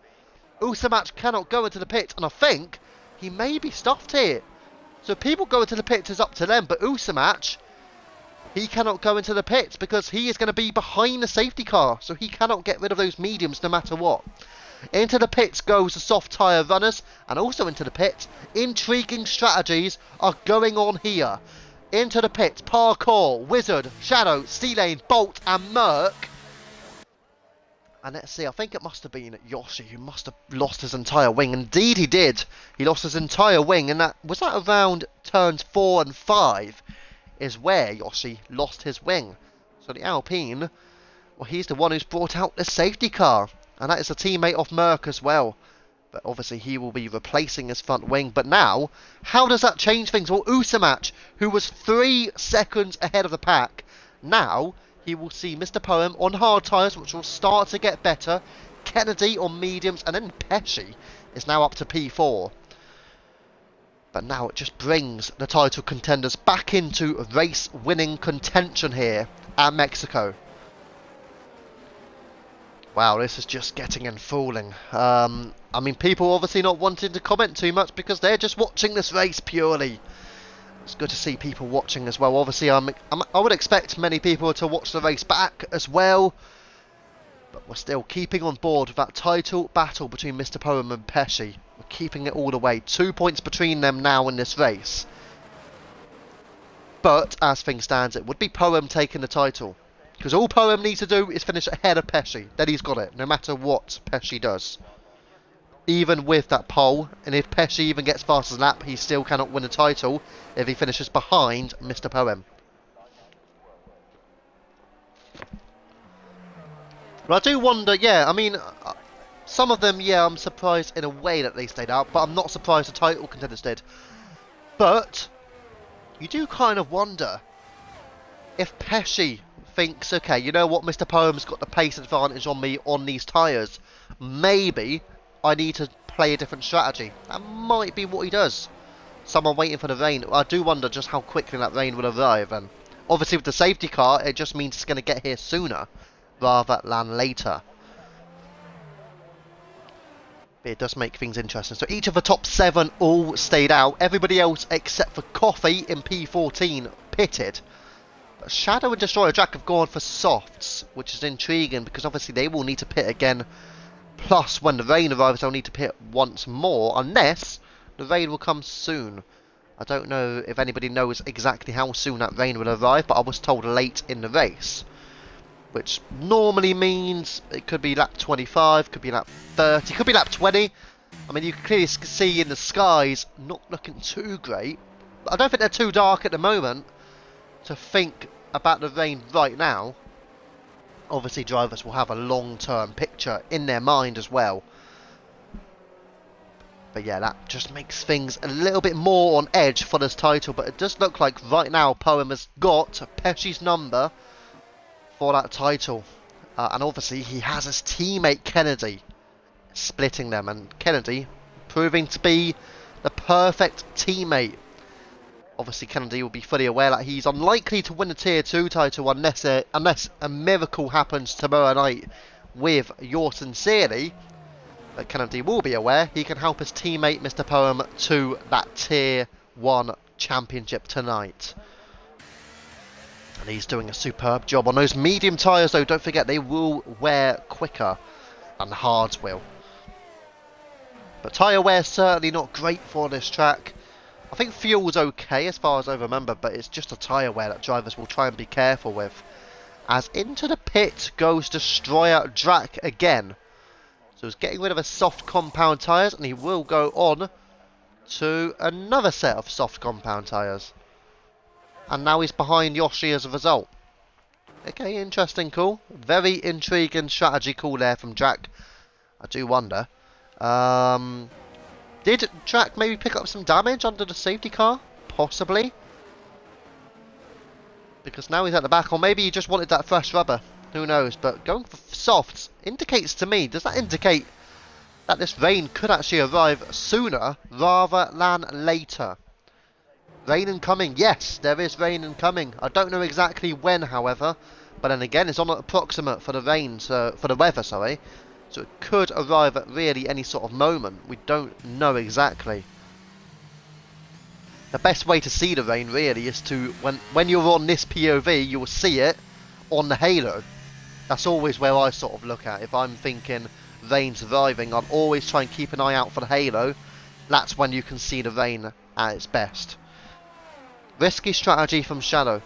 Usamach cannot go into the pit, and I think he may be stuffed here. So people go into the pits is up to them, but Usamach, he cannot go into the pits because he is going to be behind the safety car, so he cannot get rid of those mediums no matter what. Into the pits goes the soft tyre runners, and also into the pits, intriguing strategies are going on here. Into the pits, Parkour, Wizard, Shadow, Steelane, Bolt and Merc. And let's see, I think it must have been Yoshi who must have lost his entire wing. Indeed he did. He lost his entire wing, and that was that around turns 4 and 5 is where Yoshi lost his wing. So the Alpine, well, he's the one who's brought out the safety car. And that is a teammate of Merc as well. But obviously he will be replacing his front wing. But now, how does that change things? Well, Usamach, who was 3 seconds ahead of the pack, now he will see Mr. Poem on hard tyres, which will start to get better. Kennedy on mediums, and then Peshey is now up to P4. But now it just brings the title contenders back into race-winning contention here at Mexico. Wow, this is just getting enthralling. I mean, people obviously not wanting to comment too much because they're just watching this race purely. It's good to see people watching as well. Obviously, I would expect many people to watch the race back as well. But we're still keeping on board with that title battle between Mr. Poem and Peshey. We're keeping it all the way. 2 points between them now in this race. But, as things stand, it would be Poem taking the title. Because all Poem needs to do is finish ahead of Peshey. Then he's got it, no matter what Peshey does. Even with that pole, and if Peshey even gets fastest lap, he still cannot win the title if he finishes behind Mr. Poem. But I do wonder, yeah, I mean, some of them, yeah, I'm surprised in a way that they stayed out, but I'm not surprised the title contenders did. But you do kind of wonder if Peshey thinks, okay, you know what, Mr. Poem's got the pace advantage on me on these tyres. Maybe I need to play a different strategy. That might be what he does. Someone waiting for the rain. I do wonder just how quickly that rain will arrive. And obviously with the safety car, it just means it's going to get here sooner rather than later. But it does make things interesting. So each of the top 7 all stayed out. Everybody else except for Coffee in P14 pitted. But Shadow and Destroyer Jack have gone for softs, which is intriguing because obviously they will need to pit again. Plus, when the rain arrives, they'll need to pit once more, unless the rain will come soon. I don't know if anybody knows exactly how soon that rain will arrive, but I was told late in the race. Which normally means it could be lap 25, could be lap 30, could be lap 20. I mean, you can clearly see in the skies, not looking too great. But I don't think they're too dark at the moment to think about the rain right now. Obviously drivers will have a long-term picture in their mind as well. But yeah, that just makes things a little bit more on edge for this title. But it does look like right now Poem has got Peshey's number for that title. And obviously he has his teammate Kennedy splitting them. And Kennedy proving to be the perfect teammate. Obviously Kennedy will be fully aware that he's unlikely to win the Tier 2 title unless a miracle happens tomorrow night with Yours Sincerely. But Kennedy will be aware he can help his teammate Mr. Poem to that Tier 1 championship tonight. And he's doing a superb job on those medium tyres though. Don't forget they will wear quicker than the hards will. But tyre wear is certainly not great for this track. I think fuel's okay as far as I remember, but it's just a tyre wear that drivers will try and be careful with. As into the pit goes Destroyer Drac again. So he's getting rid of his soft compound tyres, and he will go on to another set of soft compound tyres. And now he's behind Yoshi as a result. Okay, interesting call. Very intriguing strategy call there from Drac. I do wonder. Did Drac maybe pick up some damage under the safety car? Possibly. Because now he's at the back, or maybe he just wanted that fresh rubber. Who knows? But going for softs indicates to me, does that indicate that this rain could actually arrive sooner rather than later? Rain incoming. Yes, there is rain incoming. I don't know exactly when, however. But then again, it's on approximate for the rain, so for the weather, sorry. So it could arrive at really any sort of moment. We don't know exactly. The best way to see the rain really is to, when you're on this POV, you will see it on the halo. That's always where I sort of look at. If I'm thinking rain's arriving, I'll always try and keep an eye out for the halo. That's when you can see the rain at its best. Risky strategy from Shadow.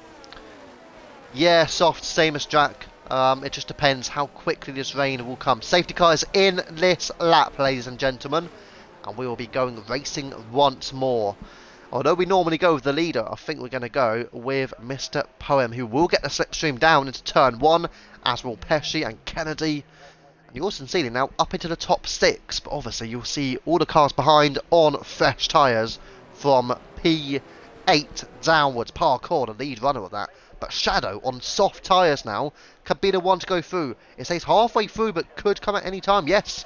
Yeah, soft, same as Drac. It just depends how quickly this rain will come. Safety car is in this lap, ladies and gentlemen. And we will be going racing once more. Although we normally go with the leader, I think we're going to go with Mr. Poem, who will get the slipstream down into turn 1, as will Peshey and Kennedy. And Yours Sincerely now up into the top 6, but obviously you'll see all the cars behind on fresh tyres from P8 downwards. Parkour, the lead runner of that. But Shadow on soft tyres now could be the one to go through. It says halfway through, but could come at any time. Yes.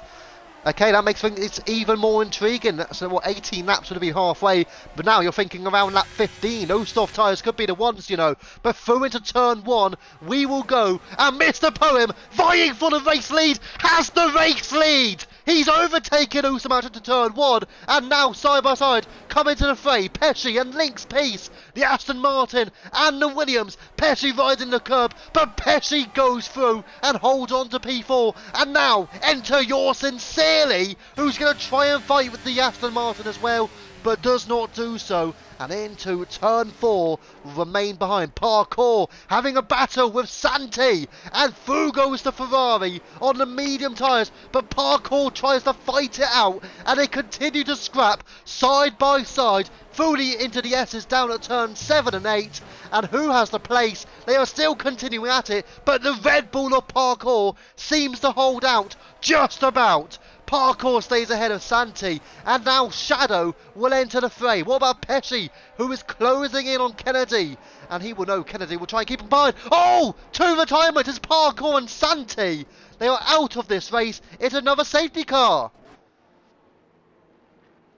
Okay, that makes things even more intriguing. So what, 18 laps would be halfway, but now you're thinking around lap 15. Those soft tyres could be the ones, you know. But through into turn 1, we will go, and Mr. Poem, vying for the race lead, has the race lead! He's overtaken Usama into turn 1, and now side by side, come into the fray, Peshey and Link's Peace, the Aston Martin and the Williams. Peshey riding the curb, but Peshey goes through and holds on to P4, and now enter Yours Sincerely, who's going to try and fight with the Aston Martin as well, but does not do so. And into turn 4, remain behind. Parkour having a battle with Santi, and through goes the Ferrari on the medium tyres, but Parkour tries to fight it out, and they continue to scrap side by side fully into the S's down at turn 7 and 8. And who has the place? They are still continuing at it, but the Red Bull of Parkour seems to hold out just about. Parkour stays ahead of Santi, and now Shadow will enter the fray. What about Peshey, who is closing in on Kennedy? And he will know Kennedy will try and keep him behind. Oh! Two retirement is Parkour and Santi. They are out of this race. It's another safety car.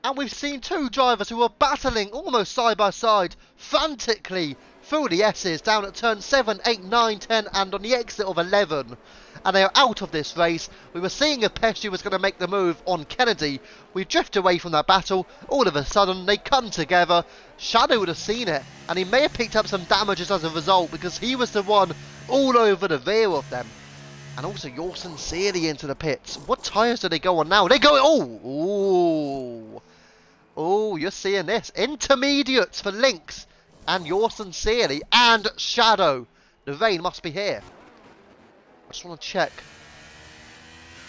And we've seen two drivers who are battling almost side by side, frantically through the S's down at turn 7, 8, 9, 10 and on the exit of 11. And they are out of this race. We were seeing if Peshey was going to make the move on Kennedy. We drift away from that battle. All of a sudden, they come together. Shadow would have seen it, and he may have picked up some damages as a result, because he was the one all over the rear of them. And also, Yours Sincerely into the pits. What tyres do they go on now? They go... Oh, you're seeing this. Intermediates for Lynx and Yours Sincerely and Shadow. The rain must be here. I just want to check.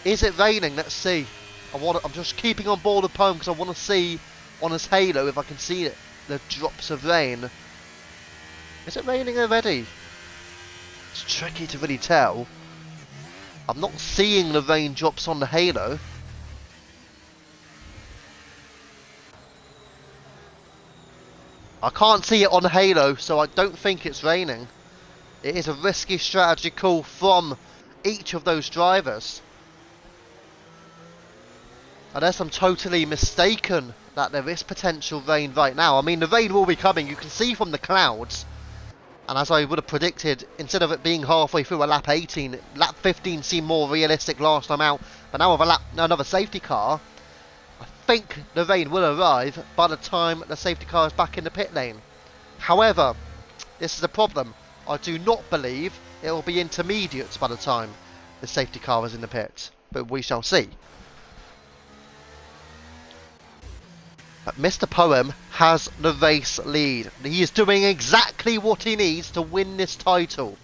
Is it raining? Let's see. I'm just keeping on board with Poem because I want to see on his halo if I can see it. The drops of rain. Is it raining already? It's tricky to really tell. I'm not seeing the raindrops on the halo. I can't see it on the halo, so I don't think it's raining. It is a risky strategy call from each of those drivers. Unless I'm totally mistaken that there is potential rain right now. I mean, the rain will be coming. You can see from the clouds. And as I would have predicted, instead of it being halfway through a lap 18, lap 15 seemed more realistic last time out. But now with another safety car, I think the rain will arrive by the time the safety car is back in the pit lane. However, this is a problem. I do not believe it will be intermediates by the time the safety car is in the pit. But we shall see. But Mr. Poem has the race lead. He is doing exactly what he needs to win this title.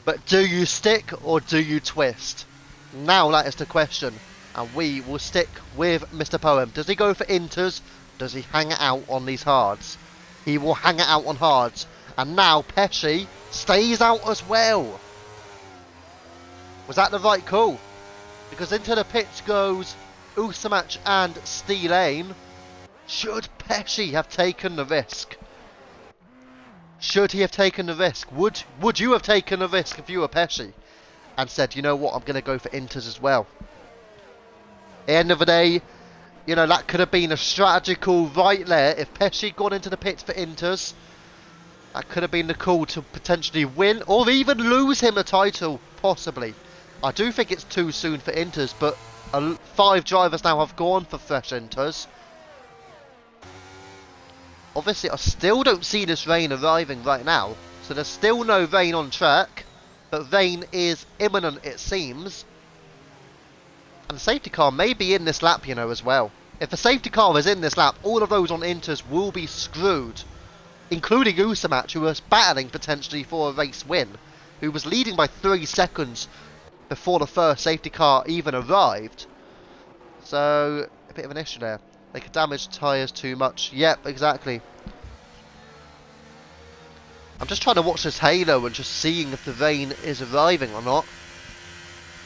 But do you stick or do you twist? Now that is the question. And we will stick with Mr. Poem. Does he go for inters? Does he hang it out on these hards? He will hang it out on hards. And now Peshey stays out as well. Was that the right call? Because into the pits goes Usamach and Steelane. Should Peshey have taken the risk? Should he have taken the risk? Would you have taken the risk if you were Peshey and said, you know what, I'm going to go for inters as well? At the end of the day, you know, that could have been a strategy call right there. If Peshey got into the pits for inters, that could have been the call to potentially win or even lose him a title, possibly. I do think it's too soon for inters, but 5 drivers now have gone for fresh inters. Obviously, I still don't see this rain arriving right now, so there's still no rain on track, but rain is imminent, it seems. And the safety car may be in this lap, you know, as well. If the safety car is in this lap, all of those on inters will be screwed, including Usamach, who was battling potentially for a race win, who was leading by 3 seconds before the first safety car even arrived. So, a bit of an issue there. They could damage tyres too much. Yep, exactly. I'm just trying to watch this halo and just seeing if the rain is arriving or not.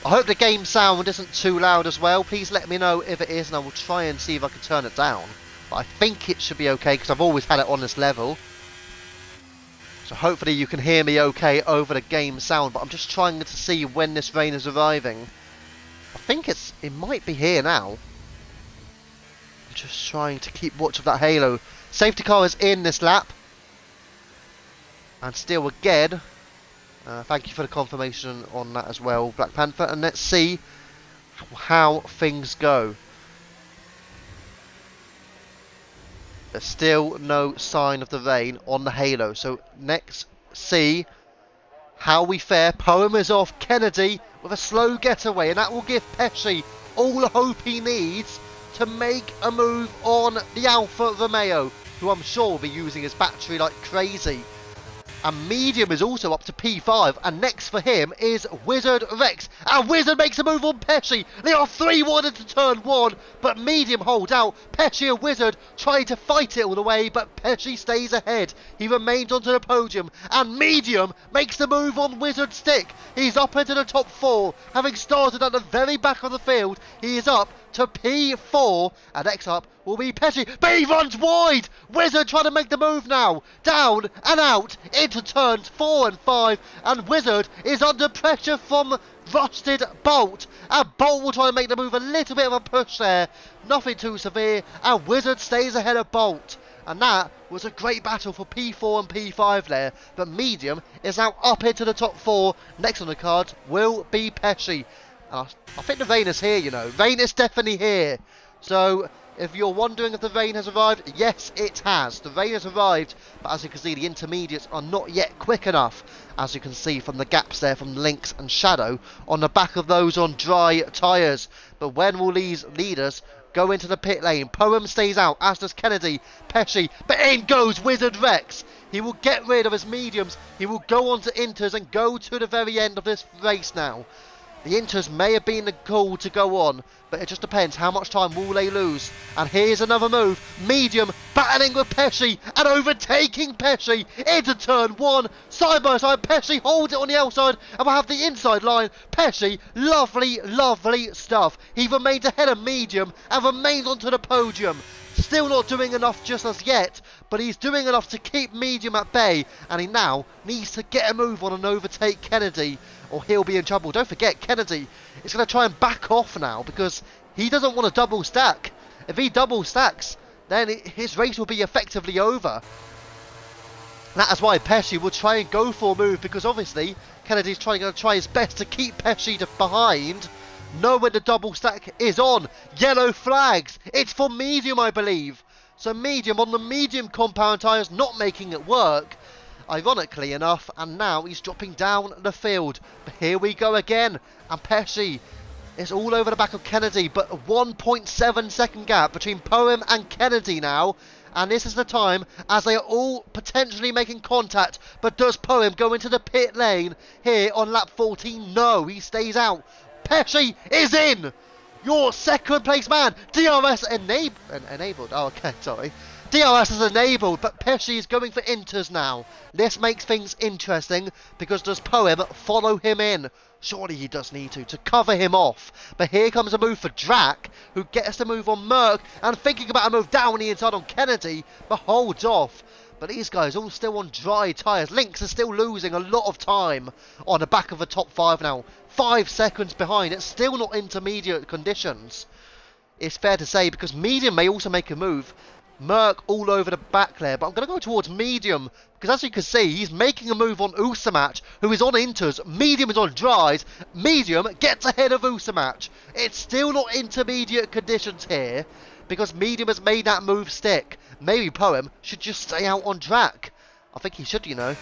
I hope the game sound isn't too loud as well. Please let me know if it is and I will try and see if I can turn it down. But I think it should be okay because I've always had it on this level. So hopefully you can hear me okay over the game sound. But I'm just trying to see when this rain is arriving. I think it might be here now. Just trying to keep watch of that halo. Safety car is in this lap. And still again. Thank you for the confirmation on that as well, Black Panther. And let's see how things go. There's still no sign of the rain on the halo. So next, see how we fare. Poem is off. Kennedy with a slow getaway. And that will give Peshey all the hope he needs to make a move on the Alfa Romeo, who I'm sure will be using his battery like crazy. And Medium is also up to P5, and next for him is Wizard Rex. And Wizard makes a move on Peshey. They are 3-1 into turn 1, but Medium holds out. Peshey and Wizard trying to fight it all the way, but Peshey stays ahead. He remains onto the podium, and Medium makes the move on Wizard Stick. He's up into the top 4, having started at the very back of the field. He is up to P4, and next up will be Peshey, but he runs wide! Wizard trying to make the move now, down and out into turns 4 and 5, and Wizard is under pressure from Rusted Bolt, and Bolt will try to make the move, a little bit of a push there, nothing too severe, and Wizard stays ahead of Bolt. And that was a great battle for P4 and P5 there, but Medium is now up into the top 4. Next on the cards will be Peshey. I think the rain is here, you know. Rain is definitely here. So, if you're wondering if the rain has arrived, yes, it has. The rain has arrived, but as you can see, the intermediates are not yet quick enough. As you can see from the gaps there from Lynx and Shadow on the back of those on dry tyres. But when will these leaders go into the pit lane? Poem stays out, as does Kennedy, Peshey, but in goes Wizard Rex. He will get rid of his mediums. He will go on to inters and go to the very end of this race now. The Inters may have been the call to go on, but it just depends how much time will they lose. And here's another move. Medium battling with Peshey and overtaking Peshey into turn 1. Side by side, Peshey holds it on the outside and will have the inside line. Peshey, lovely, lovely stuff. He remains ahead of Medium and remains onto the podium. Still not doing enough just as yet, but he's doing enough to keep Medium at bay, and he now needs to get a move on and overtake Kennedy, or he'll be in trouble. Don't forget, Kennedy is going to try and back off now because he doesn't want to double stack. If he double stacks, then his race will be effectively over. That is why Peshey will try and go for a move, because obviously Kennedy's going to try his best to keep Peshey behind. Know when the double stack is on. Yellow flags. It's for Medium, I believe. So Medium on the medium compound tyres, not making it work, ironically enough, and now he's dropping down the field. But here we go again, and Peshey is all over the back of Kennedy, but a 1.7 second gap between Poem and Kennedy now. And this is the time as they are all potentially making contact. But does Poem go into the pit lane here on lap 14? No, he stays out. Peshey is in! Your second place man! DRS enabled. Oh, okay, sorry. DRS is enabled, but Peshey is going for Inters now. This makes things interesting, because does Poem follow him in? Surely he does need to cover him off. But here comes a move for Drac, who gets the move on Merck, and thinking about a move down the inside on Kennedy, but holds off. But these guys all still on dry tyres. Lynx are still losing a lot of time on the back of the top 5 now. 5 seconds behind. It's still not intermediate conditions. It's fair to say, because Medium may also make a move. Merck all over the back there, but I'm going to go towards Medium, because as you can see, he's making a move on Usamatch, who is on Inters. Medium is on dries. Medium gets ahead of Usamatch. It's still not intermediate conditions here, because Medium has made that move stick. Maybe Poem should just stay out on Drac. I think he should, you know.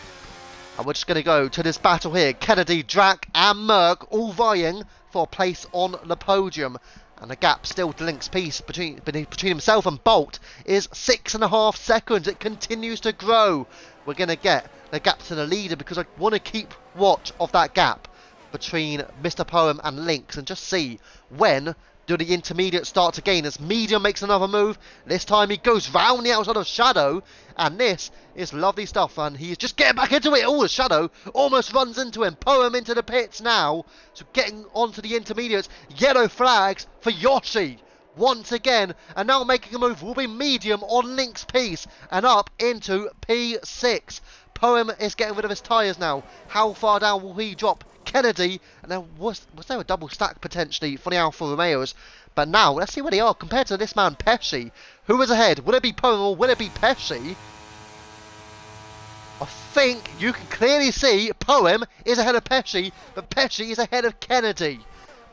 And we're just going to go to this battle here. Kennedy, Drac and Merck all vying for a place on the podium. And the gap still to Link's piece between himself and Bolt is 6.5 seconds. It continues to grow. We're going to get the gap to the leader, because I want to keep watch of that gap between Mr. Poem and Lynx and just see when do the intermediate start to gain, as Medium makes another move. This time he goes round the outside of Shadow, and this is lovely stuff, and he's just getting back into it. Oh, the Shadow almost runs into him. Poem into the pits now, so getting onto the intermediates. Yellow flags for Yoshi once again, and now making a move will be Medium on Link's piece and up into P6. Poem is getting rid of his tyres now. How far down will he drop? Kennedy, and then was there a double stack potentially for the Alfa Romeos? But now let's see where they are compared to this man Peshey. Who is ahead? Will it be Poem or will it be Peshey? I think you can clearly see Poem is ahead of Peshey, but Peshey is ahead of Kennedy.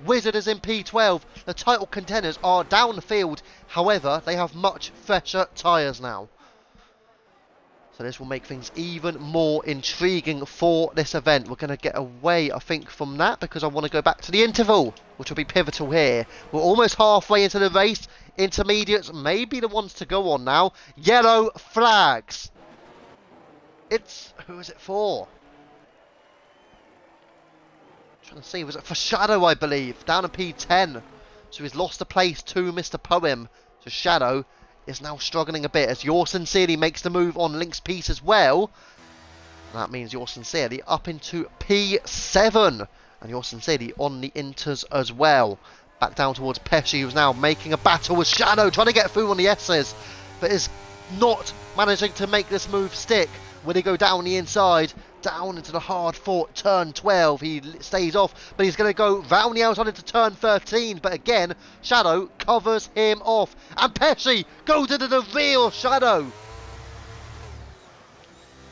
Wizard is in P12. The title contenders are down the field. However, they have much fresher tyres now. So this will make things even more intriguing for this event. We're going to get away, I think, from that, because I want to go back to the interval, which will be pivotal here. We're almost halfway into the race. Intermediates may be the ones to go on now. Yellow flags. Who is it for? I'm trying to see, was it for Shadow, I believe? Down in P10. So he's lost a place to Mr. Poem. So Shadow is now struggling a bit as Your Sincerely makes the move on Link's piece as well. And that means Your Sincerely up into P7. And Your Sincerely on the Inters as well. Back down towards Peshey, who's now making a battle with Shadow, trying to get through on the S's, but is not managing to make this move stick. When they go down the inside, down into the hard-fought turn 12, he stays off, but he's going to go round the outside into turn 13, but again, Shadow covers him off, and Peshey goes into the real Shadow.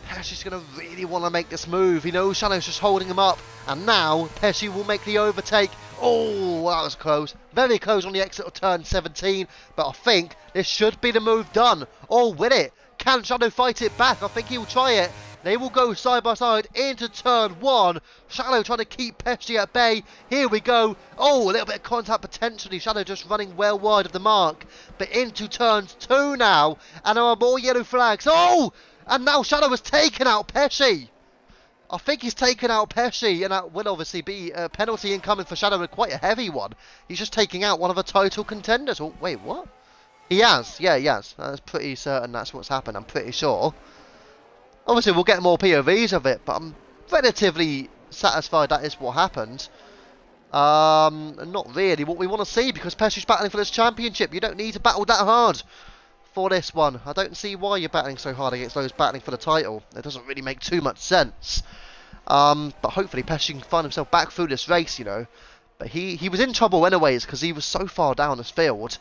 Peshey's going to really want to make this move. He knows Shadow's just holding him up, and now Peshey will make the overtake. Oh, that was close. Very close on the exit of turn 17, but I think this should be the move done. Oh, will it? Can Shadow fight it back? I think he'll try it. They will go side by side into turn 1. Shadow trying to keep Peshey at bay. Here we go. Oh, a little bit of contact potentially. Shadow just running well wide of the mark. But into turns 2 now. And there are more yellow flags. Oh! And now Shadow has taken out Peshey. I think he's taken out Peshey, and that will obviously be a penalty incoming for Shadow, and quite a heavy one. He's just taking out one of the title contenders. Oh, wait, what? He has. Yeah, he has. That's pretty certain that's what's happened, I'm pretty sure. Obviously, we'll get more POVs of it, but I'm relatively satisfied that is what happened. Not really what we want to see, because Peshey's battling for this championship. You don't need to battle that hard for this one. I don't see why you're battling so hard against those battling for the title. It doesn't really make too much sense. But hopefully Peshey can find himself back through this race, you know. But he was in trouble anyways, because he was so far down this field.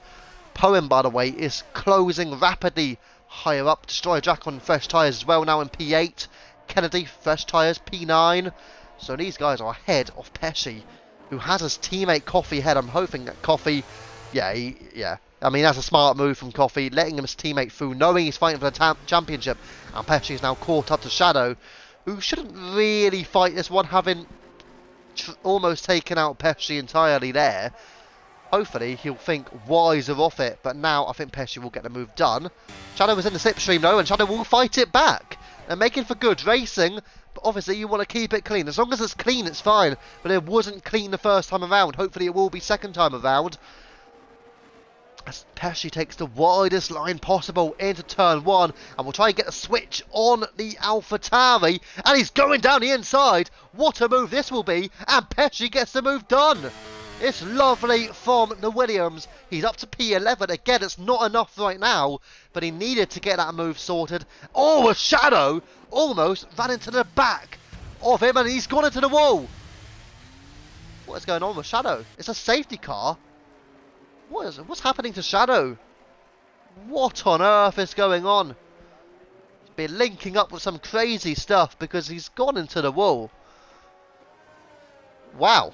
Poem, by the way, is closing rapidly higher up. Destroyer Jack on fresh tyres as well, now in P8. Kennedy, fresh tyres, P9. So these guys are ahead of Peshey, who has his teammate Coffee ahead. I'm hoping that Coffee, yeah. I mean, that's a smart move from Coffee, letting his teammate through, knowing he's fighting for the championship. And Peshey is now caught up to Shadow, who shouldn't really fight this one, having almost taken out Peshey entirely there. Hopefully he'll think wiser off it, but now I think Peshey will get the move done. Shadow was in the slipstream though, and Shadow will fight it back. They're making for good racing, but obviously you want to keep it clean. As long as it's clean, it's fine. But it wasn't clean the first time around. Hopefully it will be second time around. As Peshey takes the widest line possible into turn 1, and we'll try and get a switch on the AlphaTauri, and he's going down the inside. What a move this will be, and Peshey gets the move done. It's lovely from the Williams. He's up to P11. Again, it's not enough right now, but he needed to get that move sorted. Oh, a Shadow almost ran into the back of him, and he's gone into the wall. What is going on with Shadow? It's a safety car. What's happening to Shadow? What on earth is going on? He's been linking up with some crazy stuff because he's gone into the wall. Wow.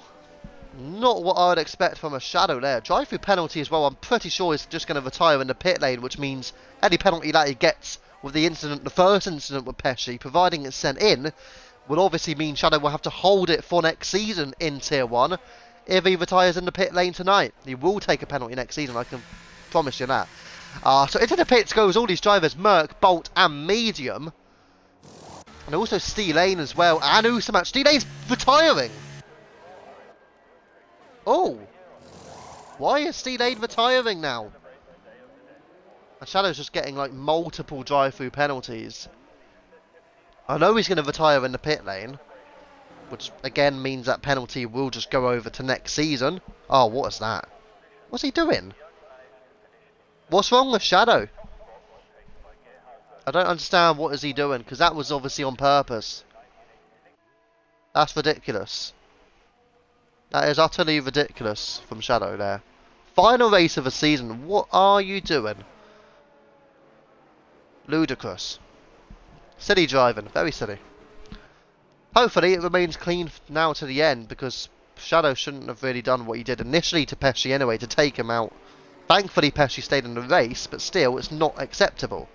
Not what I would expect from a Shadow there. Drive-through penalty as well. I'm pretty sure he's just going to retire in the pit lane, which means any penalty that he gets with the incident, the first incident with Peshey, providing it's sent in, will obviously mean Shadow will have to hold it for next season in Tier 1. If he retires in the pit lane tonight, he will take a penalty next season, I can promise you that. So into the pits goes all these drivers, Merc, Bolt and Medium. And also Steel Lane as well, and Usamat. Steel Lane's retiring. Oh, why is Steel Lane retiring now? And Shadow's just getting like multiple drive-through penalties. I know he's going to retire in the pit lane, which again means that penalty will just go over to next season. Oh, what is that? What's he doing? What's wrong with Shadow? I don't understand what is he doing, because that was obviously on purpose. That's ridiculous. That is utterly ridiculous from Shadow there. Final race of the season. What are you doing? Ludicrous. Silly driving. Very silly. Hopefully it remains clean now to the end, because Shadow shouldn't have really done what he did initially to Peshey anyway, to take him out. Thankfully Peshey stayed in the race, but still it's not acceptable.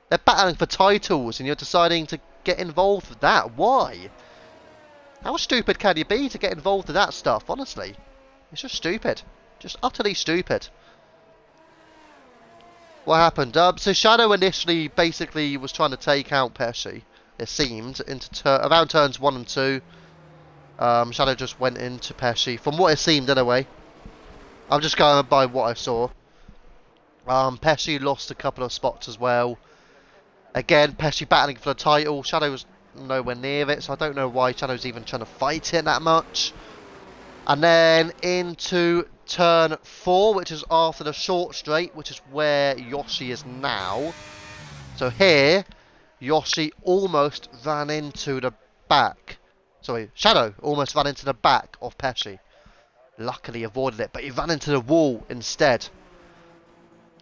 They're battling for titles and you're deciding to get involved with that. Why? How stupid can you be to get involved in that stuff, honestly? It's just stupid. Just utterly stupid. What happened? So Shadow initially basically was trying to take out Peshey, it seemed, into around turns 1 and 2. Shadow just went into Peshey, from what it seemed anyway. I'm just going by what I saw. Peshey lost a couple of spots as well. Again, Peshey battling for the title. Shadow was nowhere near it, so I don't know why Shadow's even trying to fight it that much. And then into turn 4, which is after the short straight, which is where Yoshi is now. So here, Yoshi almost ran into the back. Sorry, Shadow almost ran into the back of Peshey. Luckily avoided it, but he ran into the wall instead.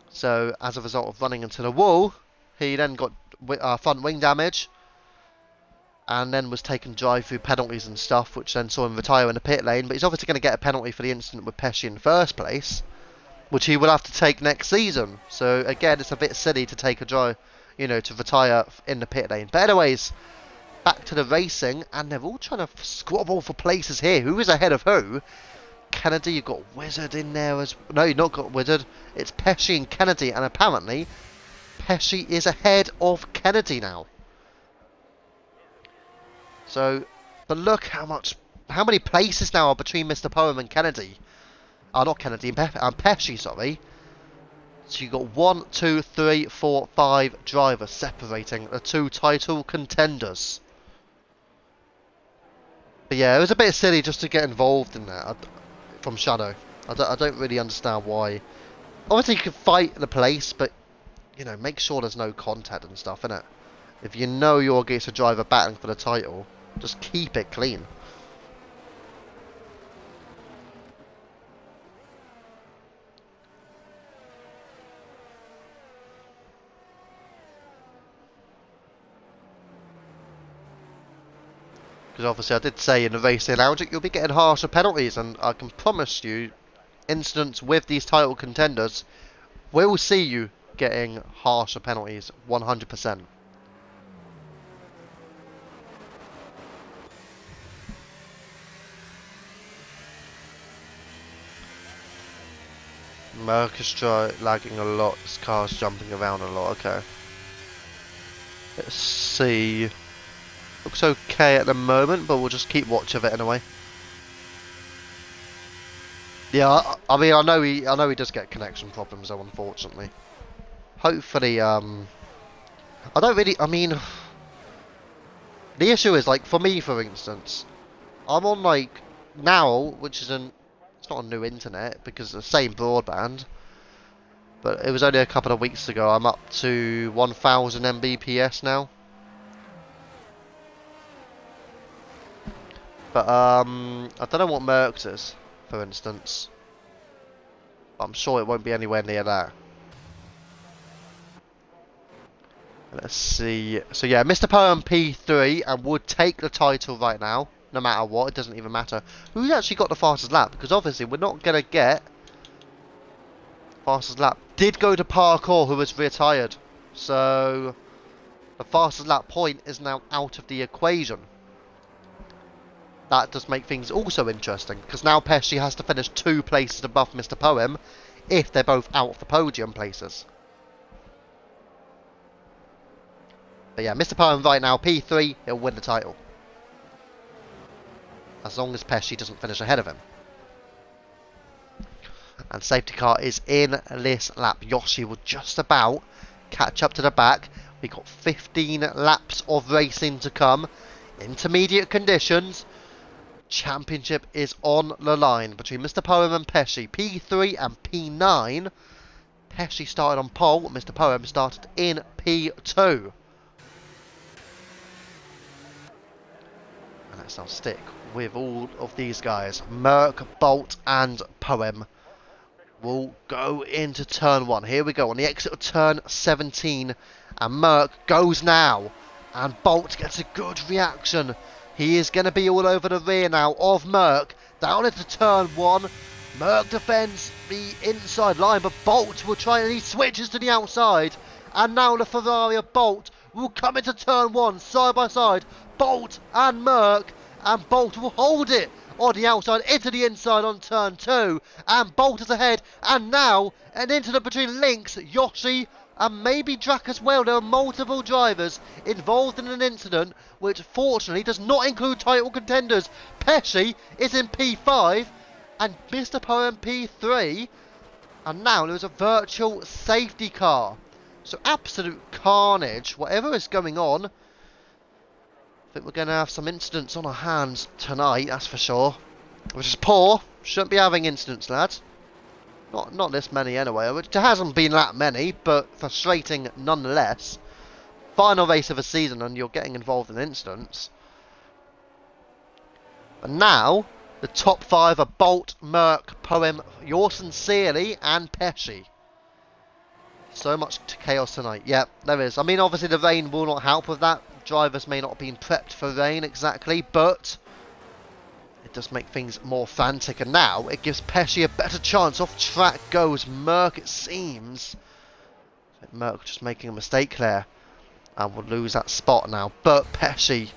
So as a result of running into the wall, he then got front wing damage, and then was taking drive-through penalties and stuff, which then saw him retire in the pit lane. But he's obviously going to get a penalty for the incident with Peshey in the first place, which he will have to take next season. So again, it's a bit silly to take a drive, you know, to retire in the pit lane. But anyways, back to the racing, and they're all trying to squabble for places here. Who is ahead of who? Kennedy, you've got Wizard in there as... No, you've not got Wizard. It's Peshey and Kennedy, and apparently Peshey is ahead of Kennedy now. So, but look how many places now are between Mr. Poem and Kennedy. Not Kennedy, and Peshey, sorry. So you've got 1, 2, 3, 4, 5 drivers separating the two title contenders. But yeah, it was a bit silly just to get involved in that from Shadow. I don't really understand why. Obviously you can fight the place, but you know, make sure there's no contact and stuff, innit? If you know you're against a driver battling for the title, just keep it clean. Because obviously I did say in the racing lounge that you'll be getting harsher penalties, and I can promise you, incidents with these title contenders will see you getting harsher penalties, 100%. Orchestra lagging a lot, this car's jumping around a lot, okay. Let's see. Looks okay at the moment, but we'll just keep watch of it anyway. Yeah, I mean, I know he does get connection problems though, unfortunately. Hopefully, I mean, the issue is, like, for me, for instance, I'm on, like, now, which isn't, it's not a new internet, because it's the same broadband, but it was only a couple of weeks ago, I'm up to 1000 Mbps now. But, I don't know what Merck's is, for instance. I'm sure it won't be anywhere near that. Let's see. So yeah, Mr. Poem P3 and would take the title right now, no matter what. It doesn't even matter who's actually got the fastest lap, because obviously we're not gonna get fastest lap. Did go to Parkour, who was retired, so the fastest lap point is now out of the equation. That does make things also interesting, because now Peshey has to finish 2 places above Mr. Poem if they're both out of the podium places. But yeah, Mr. Poem right now, P3, he'll win the title. As long as Peshey doesn't finish ahead of him. And safety car is in this lap. Yoshi will just about catch up to the back. We've got 15 laps of racing to come. Intermediate conditions. Championship is on the line between Mr. Poem and Peshey. P3 and P9. Peshey started on pole. Mr. Poem started in P2. And let's now stick with all of these guys. Merck, Bolt and Poem will go into turn 1. Here we go on the exit of turn 17. And Merck goes now. And Bolt gets a good reaction. He is going to be all over the rear now of Merck. Down into turn 1. Merck defends the inside line, but Bolt will try, and he switches to the outside. And now the Ferrari of Bolt will come into turn 1 side by side. Bolt and Merck. And Bolt will hold it on the outside into the inside on turn 2. And Bolt is ahead. And now, and into the between links, Yoshi and maybe Drac as well. There are multiple drivers involved in an incident which fortunately does not include title contenders. Peshey is in P5 and Mr. Poem P3. And now there's a virtual safety car. So absolute carnage. Whatever is going on, I think we're going to have some incidents on our hands tonight, that's for sure. Which is poor. Shouldn't be having incidents, lads. Not this many anyway. Which there hasn't been that many, but frustrating nonetheless. Final race of the season and you're getting involved in incidents. But now, the top 5 are Bolt, Merck, Poem, yours sincerely, and Peshey. So much chaos tonight. Yeah, there is. I mean, obviously the rain will not help with that. Drivers may not have been prepped for rain exactly, but it does make things more frantic. And now it gives Peshey a better chance. Off track goes Merck, it seems. Merck just making a mistake there. And will lose that spot now. But Peshey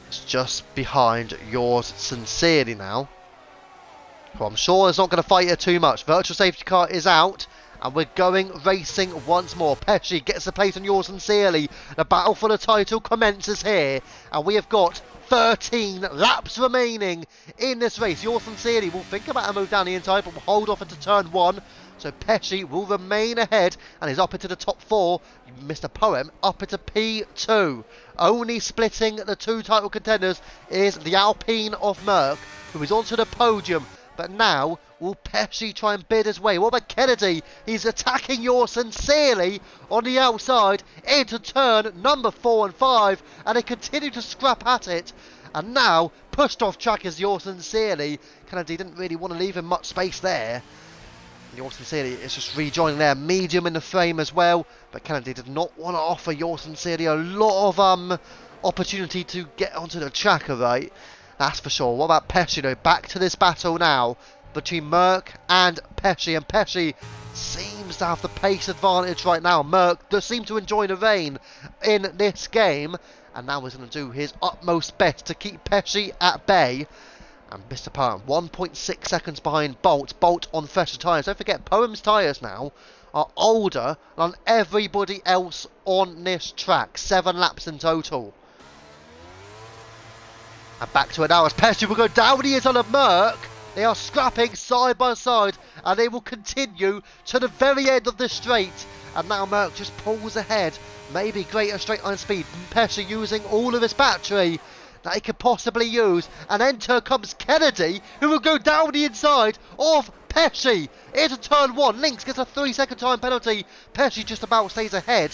is just behind yours sincerely now. Well, I'm sure it's not going to fight it too much. Virtual safety car is out. And we're going racing once more. Peshey gets the place on yours sincerely. The battle for the title commences here. And we have got 13 laps remaining in this race. Yours sincerely will think about a move down the inside, but will hold off into turn 1. So Peshey will remain ahead and is up into the top 4. Mr. Poem up into P2. Only splitting the 2 title contenders is the Alpine of Merck, who is onto the podium. But now, will Peshey try and bid his way? What about Kennedy? He's attacking yours sincerely on the outside into turn number 4 and 5. And they continue to scrap at it. And now, pushed off track is yours sincerely. Kennedy didn't really want to leave him much space there. Yours sincerely is just rejoining there, medium in the frame as well. But Kennedy did not want to offer yours sincerely a lot of opportunity to get onto the track, right? That's for sure. What about Peshey though? Back to this battle now between Merck and Peshey. And Peshey seems to have the pace advantage right now. Merck does seem to enjoy the rain in this game. And now he's going to do his utmost best to keep Peshey at bay. And Mr. Poem, 1.6 seconds behind Bolt. Bolt on fresher tyres. Don't forget, Poem's tyres now are older than everybody else on this track. 7 laps in total. And back to it now as Peshey will go down the inside of Merck. They are scrapping side by side. And they will continue to the very end of the straight. And now Merck just pulls ahead. Maybe greater straight line speed. Peshey using all of his battery that he could possibly use. And enter comes Kennedy, who will go down the inside of Peshey into turn 1. Lynx gets a 3-second time penalty. Peshey just about stays ahead.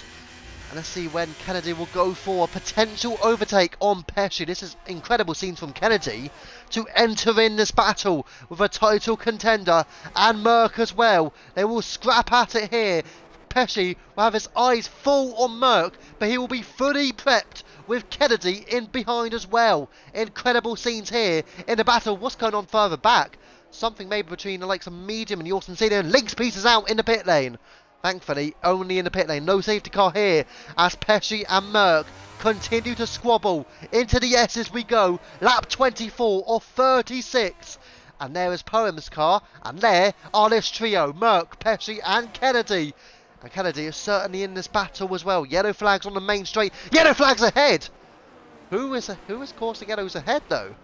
And let's see when Kennedy will go for a potential overtake on Peshey. This is incredible scenes from Kennedy to enter in this battle with a title contender and Merck as well. They will scrap at it here. Peshey will have his eyes full on Merck, but he will be fully prepped with Kennedy in behind as well. Incredible scenes here in the battle. What's going on further back? Something maybe between the likes of Medium and Yorton Cena. And Lynx pieces out in the pit lane. Thankfully, only in the pit lane. No safety car here as Peshey and Merck continue to squabble. Into the S's we go. Lap 24 of 36. And there is Poem's car. And there are this trio. Merck, Peshey and Kennedy. And Kennedy is certainly in this battle as well. Yellow flags on the main straight. Yellow flags ahead. Who is coursing yellows ahead though?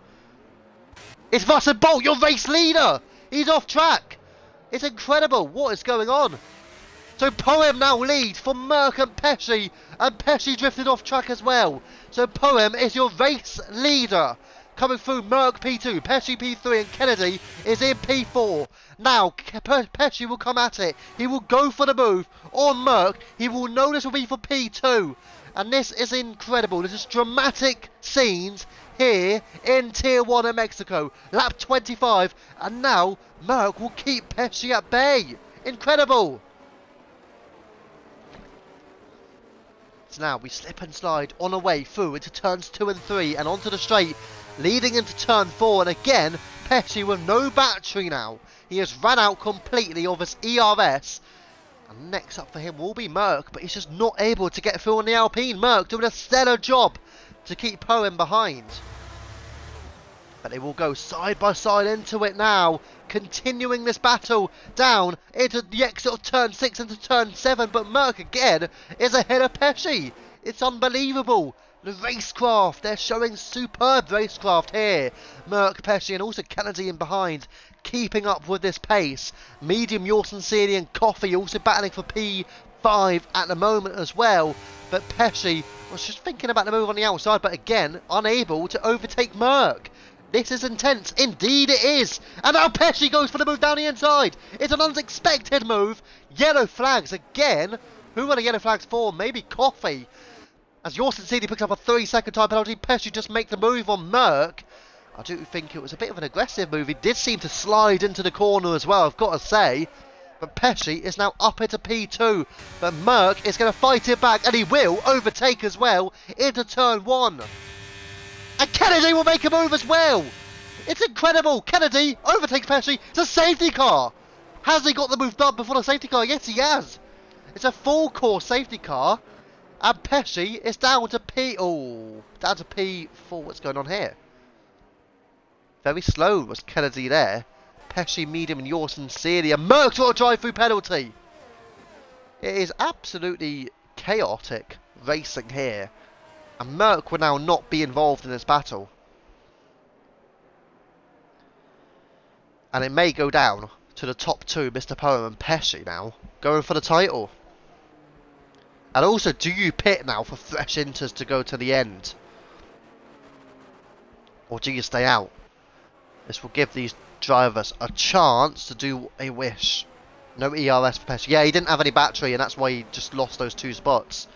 It's Russell Bolt, your race leader. He's off track. It's incredible. What is going on? So Poem now leads for Merck and Peshey drifted off track as well. So Poem is your race leader. Coming through Merck P2, Peshey P3 and Kennedy is in P4. Now Peshey will come at it. He will go for the move on Merck. He will know this will be for P2. And this is incredible. This is dramatic scenes here in Tier 1 in Mexico. Lap 25. And now Merck will keep Peshey at bay. Incredible. So now we slip and slide on our way through into turns 2 and 3 and onto the straight, leading into turn 4. And again, Peshey with no battery now. He has run out completely of his ERS. And next up for him will be Merck, but he's just not able to get through on the Alpine. Merck doing a stellar job to keep Poem behind. But they will go side by side into it now, continuing this battle down into the exit of turn 6 into turn 7. But Merck again is ahead of Peshey. It's unbelievable. The racecraft, they're showing superb racecraft here. Merck, Peshey and also Kennedy in behind, keeping up with this pace. Medium, Yorton, Seeley and Coffey also battling for P5 at the moment as well. But Peshey was just thinking about the move on the outside, but again, unable to overtake Merck. This is intense. Indeed it is. And now Peshey goes for the move down the inside. It's an unexpected move. Yellow flags again. Who are the yellow flags for? Maybe Coffey. As Yorton Seeley picks up a 3-second time penalty, Peshey just make the move on Merck. I do think it was a bit of an aggressive move. He did seem to slide into the corner as well, I've got to say. But Peshey is now up into P2. But Merck is going to fight it back, and he will overtake as well into turn 1. And Kennedy will make a move as well. It's incredible. Kennedy overtakes Peshey. It's a safety car. Has he got the move done before the safety car? Yes, he has. It's a full course safety car. And Peshey is down to down to P4. What's going on here? Very slow was Kennedy there. Peshey, Medium and Yorton Seeley. And Merck's got a drive-through penalty. It is absolutely chaotic racing here, and Merck will now not be involved in this battle. And it may go down to the top two, Mr. Poem and Peshey now, going for the title. And also, do you pit now for fresh inters to go to the end? Or do you stay out? This will give these drivers a chance to do what they wish. No ERS for Peshey. Yeah, he didn't have any battery, and that's why he just lost those 2 spots.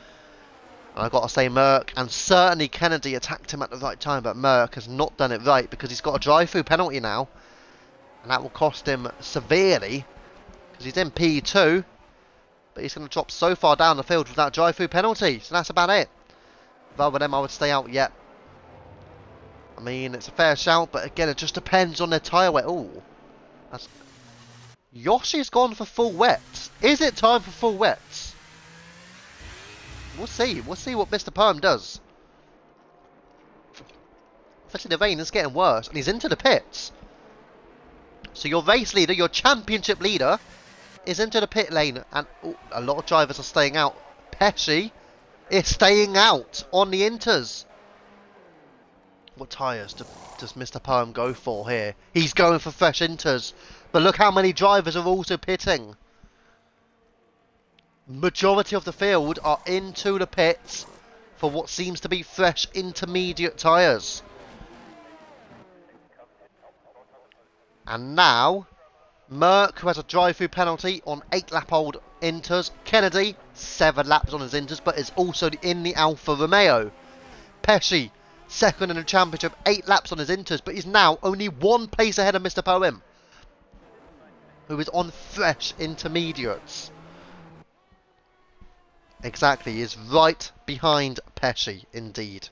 And I've got to say, Merck, and certainly Kennedy attacked him at the right time, but Merck has not done it right, because he's got a drive-through penalty now. And that will cost him severely, because he's in P2. But he's going to drop so far down the field with that drive-through penalty. So that's about it. If I were them, I would stay out yet. I mean, it's a fair shout, but again, it just depends on their tyre weight. Ooh. That's... Yoshi's gone for full wets. Is it time for full wets? We'll see. We'll see what Mr. Perm does. Especially the rain is getting worse, and he's into the pits. So your race leader, your championship leader, is into the pit lane, and a lot of drivers are staying out. Peshey is staying out on the inters. What tyres does Mr. Poem go for here? He's going for fresh inters, but look how many drivers are also pitting. Majority of the field are into the pits for what seems to be fresh intermediate tyres. And now, Merck, who has a drive-through penalty on 8-lap-old inters. Kennedy, 7 laps on his inters, but is also in the Alfa Romeo. Peshey, second in the championship, 8 laps on his inters, but he's now only 1 place ahead of Mr. Poem, who is on fresh intermediates. Exactly, he is right behind Peshey, indeed.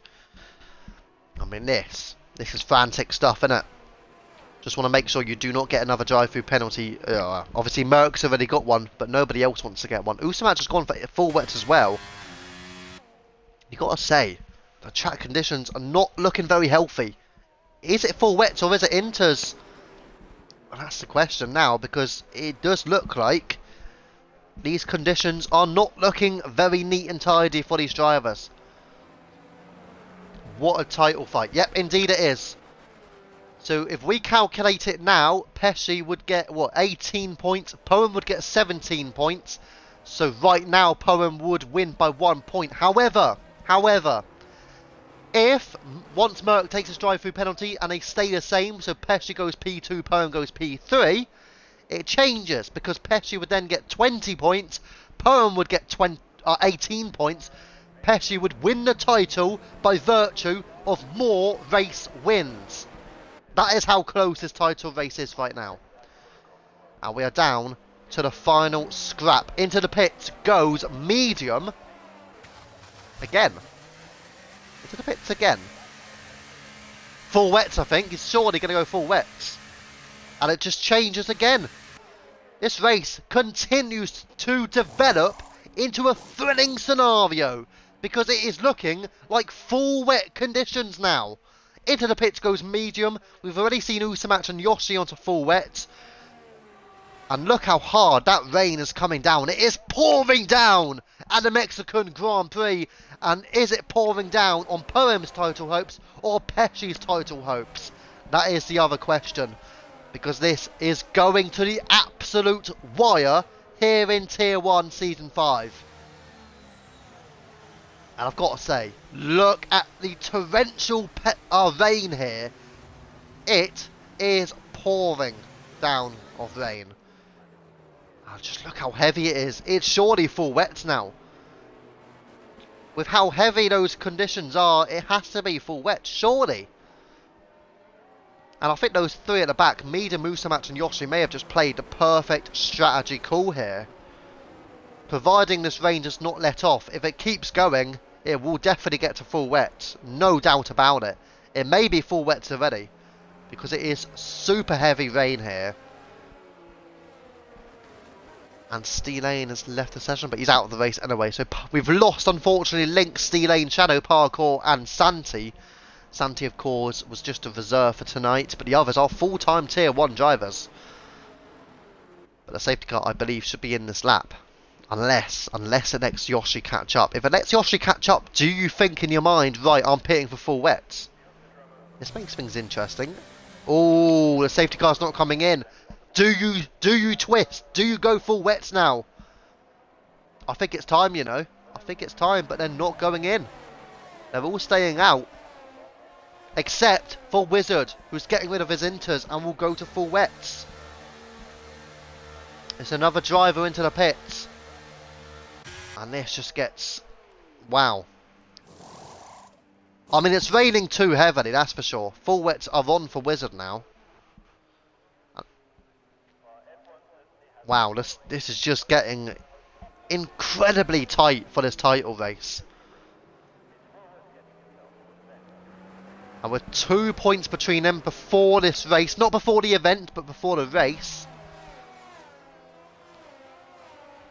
I mean, this is frantic stuff, isn't it? Just want to make sure you do not get another drive-through penalty. Obviously, Merck's already got one, but nobody else wants to get one. Usamatch has gone for full wets as well. You got to say, the track conditions are not looking very healthy. Is it full wets or is it inters? Well, that's the question now, because it does look like these conditions are not looking very neat and tidy for these drivers. What a title fight. Yep, indeed it is. So if we calculate it now, Peshey would get, what, 18 points? Poem would get 17 points. So right now, Poem would win by 1 point. However, if, once Merck takes his drive-through penalty and they stay the same, so Peshey goes P2, Poem goes P3, it changes, because Peshey would then get 20 points, Poem would get 18 points, Peshey would win the title by virtue of more race wins. That is how close this title race is right now. And we are down to the final scrap. Into the pits goes Medium. Again. Into the pits again. Full wets, I think. He's surely going to go full wets. And it just changes again. This race continues to develop into a thrilling scenario, because it is looking like full wet conditions now. Into the pits goes Medium. We've already seen Usamatch and Yoshi onto full wet. And look how hard that rain is coming down. It is pouring down at the Mexican Grand Prix. And is it pouring down on Poem's title hopes or Peshey's title hopes? That is the other question. Because this is going to the absolute wire here in Tier 1 Season 5. And I've got to say, look at the torrential rain here. It is pouring down of rain. Oh, just look how heavy it is. It's surely full wets now. With how heavy those conditions are, it has to be full wet, surely. And I think those 3 at the back, Medium, Usamatch and Yoshi, may have just played the perfect strategy call here. Providing this rain does not let off, if it keeps going, it will definitely get to full wet. No doubt about it. It may be full wet already, because it is super heavy rain here. And Steelane has left the session, but he's out of the race anyway. So we've lost, unfortunately, Link, Steelane, Shadow Parkour and Santi. Santi, of course, was just a reserve for tonight, but the others are full-time Tier 1 drivers. But the safety car, I believe, should be in this lap. Unless it lets Yoshi catch up. If it lets Yoshi catch up, do you think in your mind, right, I'm pitting for full wets? This makes things interesting. Oh, the safety car's not coming in. Do you twist? Do you go full wets now? I think it's time, you know. I think it's time, but they're not going in. They're all staying out. Except for Wizard, who's getting rid of his inters and will go to full wets. It's another driver into the pits. And this just gets... Wow. I mean, it's raining too heavily, that's for sure. Full wets are on for Wizard now. Wow, this is just getting incredibly tight for this title race. And with 2 points between them before this race, not before the event, but before the race.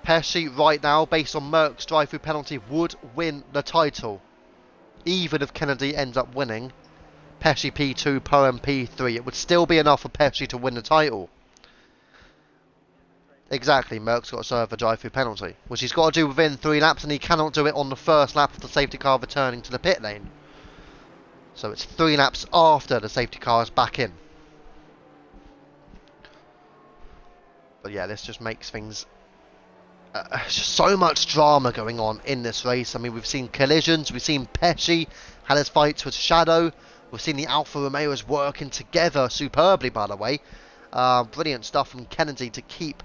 Peshey right now, based on Merck's drive-through penalty, would win the title. Even if Kennedy ends up winning. Peshey P2, Poem P3. It would still be enough for Peshey to win the title. Exactly, Merck's got to serve a drive-through penalty, which he's got to do within 3 laps, and he cannot do it on the first lap of the safety car returning to the pit lane. So it's 3 laps after the safety car is back in. But yeah, this just makes things... just so much drama going on in this race. I mean, we've seen collisions, we've seen Peshey had his fights with Shadow, we've seen the Alfa Romeos working together superbly, by the way. Brilliant stuff from Kennedy to keep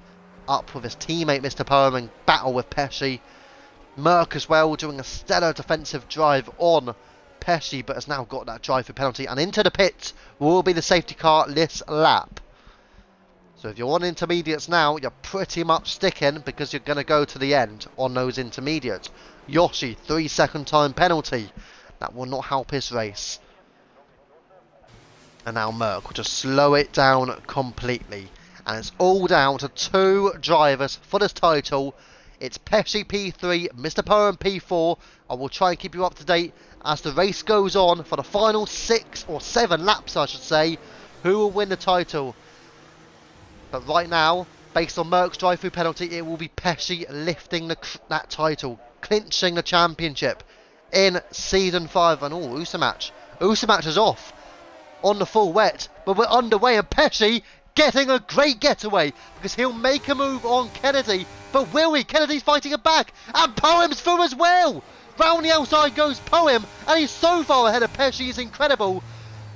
up with his teammate Mr. Poem and battle with Peshey. Merck as well doing a stellar defensive drive on Peshey, but has now got that drive-through penalty, and into the pits will be the safety car this lap. So if you're on intermediates now, you're pretty much sticking because you're going to go to the end on those intermediates. Yoshi, 3-second time penalty. That will not help his race. And now Merck will just slow it down completely. And it's all down to 2 drivers for this title. It's Peshey P3, Mr. Poem P4. I will try and keep you up to date as the race goes on for the final 6 or 7 laps, I should say. Who will win the title? But right now, based on Merck's drive-through penalty, it will be Peshey lifting that title, clinching the championship in Season 5. And Usamatch is off on the full wet, but we're underway, and Peshey getting a great getaway because he'll make a move on Kennedy. But will he? Kennedy's fighting it back, and Poem's through as well. Round the outside goes Poem, and he's so far ahead of Peshey, he's incredible.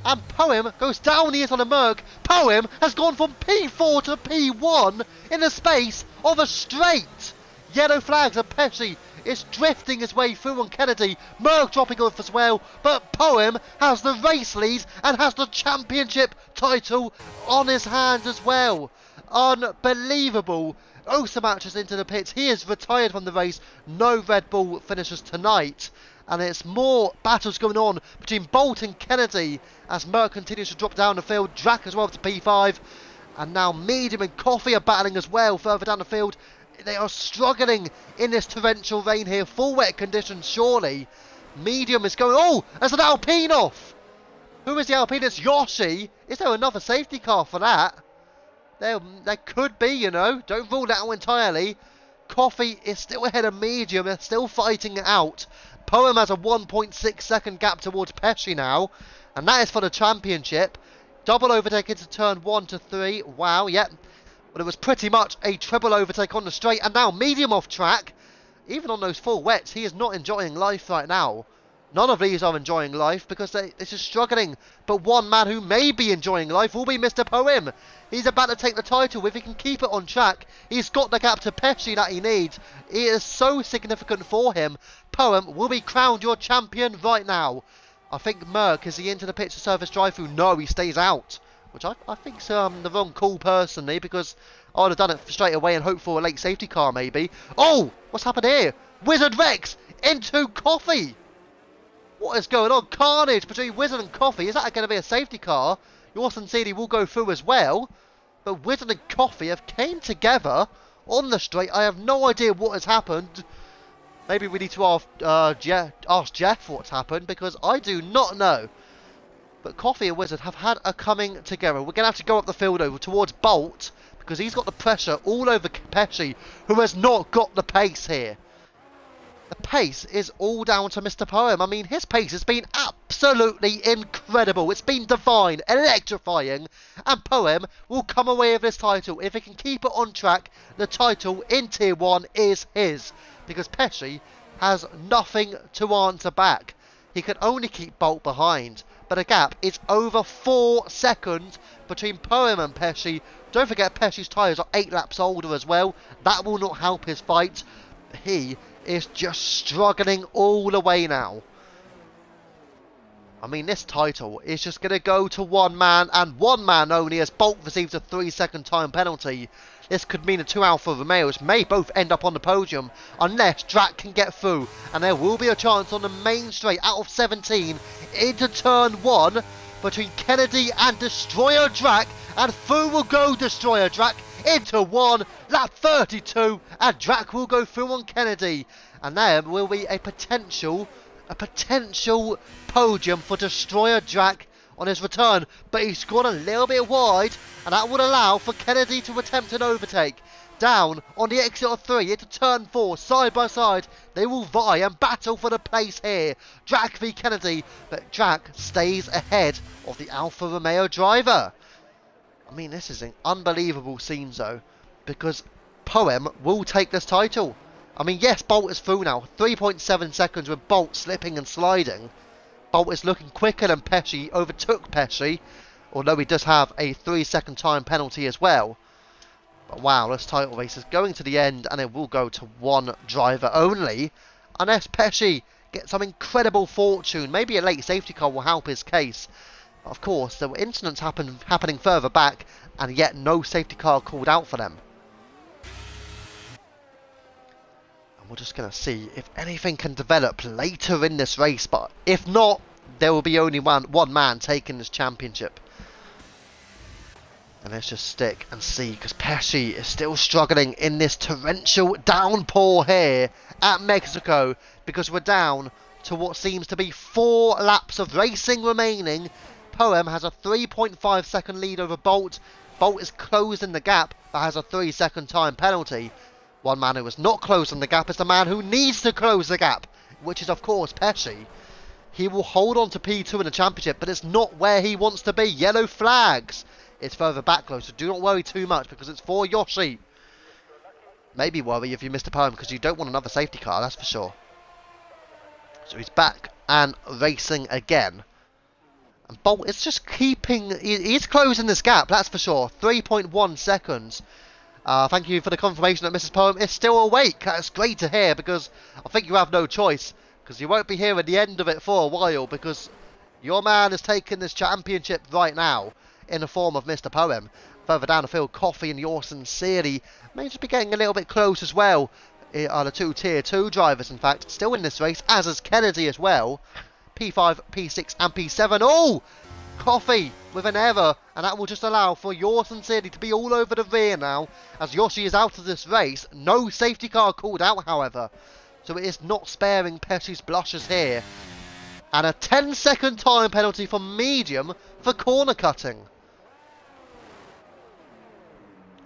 And Poem goes down the inside of Merck. Poem has gone from P4 to P1 in the space of a straight. Yellow flags, and Peshey is drifting his way through on Kennedy. Merck dropping off as well, but Poem has the race lead and has the championship title on his hands as well. Unbelievable. Usamatch is into the pits. He is retired from the race. No Red Bull finishes tonight. And it's more battles going on between Bolt and Kennedy as Merck continues to drop down the field. Drac as well to P5. And now Medium and Coffee are battling as well further down the field. They are struggling in this torrential rain here. Full wet conditions, surely. Medium is going... Oh, there's an Alpine off. Who is the Alpine? It's Yoshi. Is there another safety car for that? There could be, you know. Don't rule that out entirely. Coffee is still ahead of Medium. They're still fighting it out. Poem has a 1.6 second gap towards Peshey now. And that is for the championship. Double overtake into turn 1 to 3. Wow, yep. But it was pretty much a triple overtake on the straight. And now Medium off track. Even on those full wets, he is not enjoying life right now. None of these are enjoying life because this is struggling. But one man who may be enjoying life will be Mr. Poem. He's about to take the title. If he can keep it on track, he's got the gap to Peshey that he needs. It is so significant for him. Poem will be crowned your champion right now. I think Merck, is he into the pits to service drive-through? No, he stays out. Which I think's the wrong call personally, because I would have done it straight away and hoped for a late safety car maybe. Oh, what's happened here? Wizard Rex into Coffee. What is going on? Carnage between Wizard and Coffee. Is that going to be a safety car? Yours sincerely will go through as well. But Wizard and Coffee have came together on the straight. I have no idea what has happened. Maybe we need to ask Jeff what's happened, because I do not know. But Coffee and Wizard have had a coming together. We're going to have to go up the field over towards Bolt, because he's got the pressure all over Peshey, who has not got the pace here. The pace is all down to Mr. Poem. I mean, his pace has been absolutely incredible. It's been divine, electrifying, and Poem will come away with this title. If he can keep it on track, the title in Tier 1 is his, because Peshey has nothing to answer back. He can only keep Bolt behind, but the gap is over 4 seconds between Poem and Peshey. Don't forget, Peshey's tyres are 8 laps older as well. That will not help his fight. He is just struggling all the way now. I mean, this title is just going to go to one man and one man only, as Bolt receives a 3-second time penalty. This could mean the 2 Alfa Romeos may both end up on the podium unless Drac can get through, and there will be a chance on the main straight out of 17 into turn 1 between Kennedy and Destroyer Drac, and through will go Destroyer Drac into 1, lap 32, and Drac will go through on Kennedy, and there will be a potential podium for Destroyer Drac on his return, but he's gone a little bit wide, and that would allow for Kennedy to attempt an overtake. Down on the exit of 3 into turn 4, side by side, they will vie and battle for the place here. Drac v Kennedy, but Drac stays ahead of the Alfa Romeo driver. I mean, this is an unbelievable scene though, because Poem will take this title. I mean, yes, Bolt is through now, 3.7 seconds with Bolt slipping and sliding. Bolt is looking quicker than Peshey, overtook Peshey, although he does have a 3-second time penalty as well. But wow, this title race is going to the end, and it will go to one driver only, unless Peshey gets some incredible fortune. Maybe a late safety car will help his case. Of course, there were incidents happening further back, and yet no safety car called out for them. And we're just going to see if anything can develop later in this race, but if not, there will be only one man taking this championship. And let's just stick and see, because Peshey is still struggling in this torrential downpour here at Mexico, because we're down to what seems to be 4 laps of racing remaining. Poem has a 3.5 second lead over Bolt. Bolt is closing the gap, but has a 3-second time penalty. One man who is not closing the gap is the man who needs to close the gap, which is of course Peshey. He will hold on to P2 in the championship, but it's not where he wants to be. Yellow flags. It's further back though, so do not worry too much, because it's for Yoshi. Maybe worry if you missed a Poem, because you don't want another safety car, that's for sure. So he's back and racing again. And Bolt is just keeping... He's closing this gap, that's for sure. 3.1 seconds. Thank you for the confirmation that Mrs. Poem is still awake. That's great to hear, because I think you have no choice. Because you won't be here at the end of it for a while, because your man is taking this championship right now in the form of Mr. Poem. Further down the field, Coffee and Yorson Searley may just be getting a little bit close as well. Are the 2 Tier 2 drivers, in fact, still in this race, as is Kennedy as well. P5, P6 and P7. Oh! Coffee with an error, and that will just allow for Yorson Searley to be all over the rear now, as Yoshi is out of this race. No safety car called out, however, so it is not sparing Peshey's blushes here. And a 10-second time penalty for medium for corner cutting.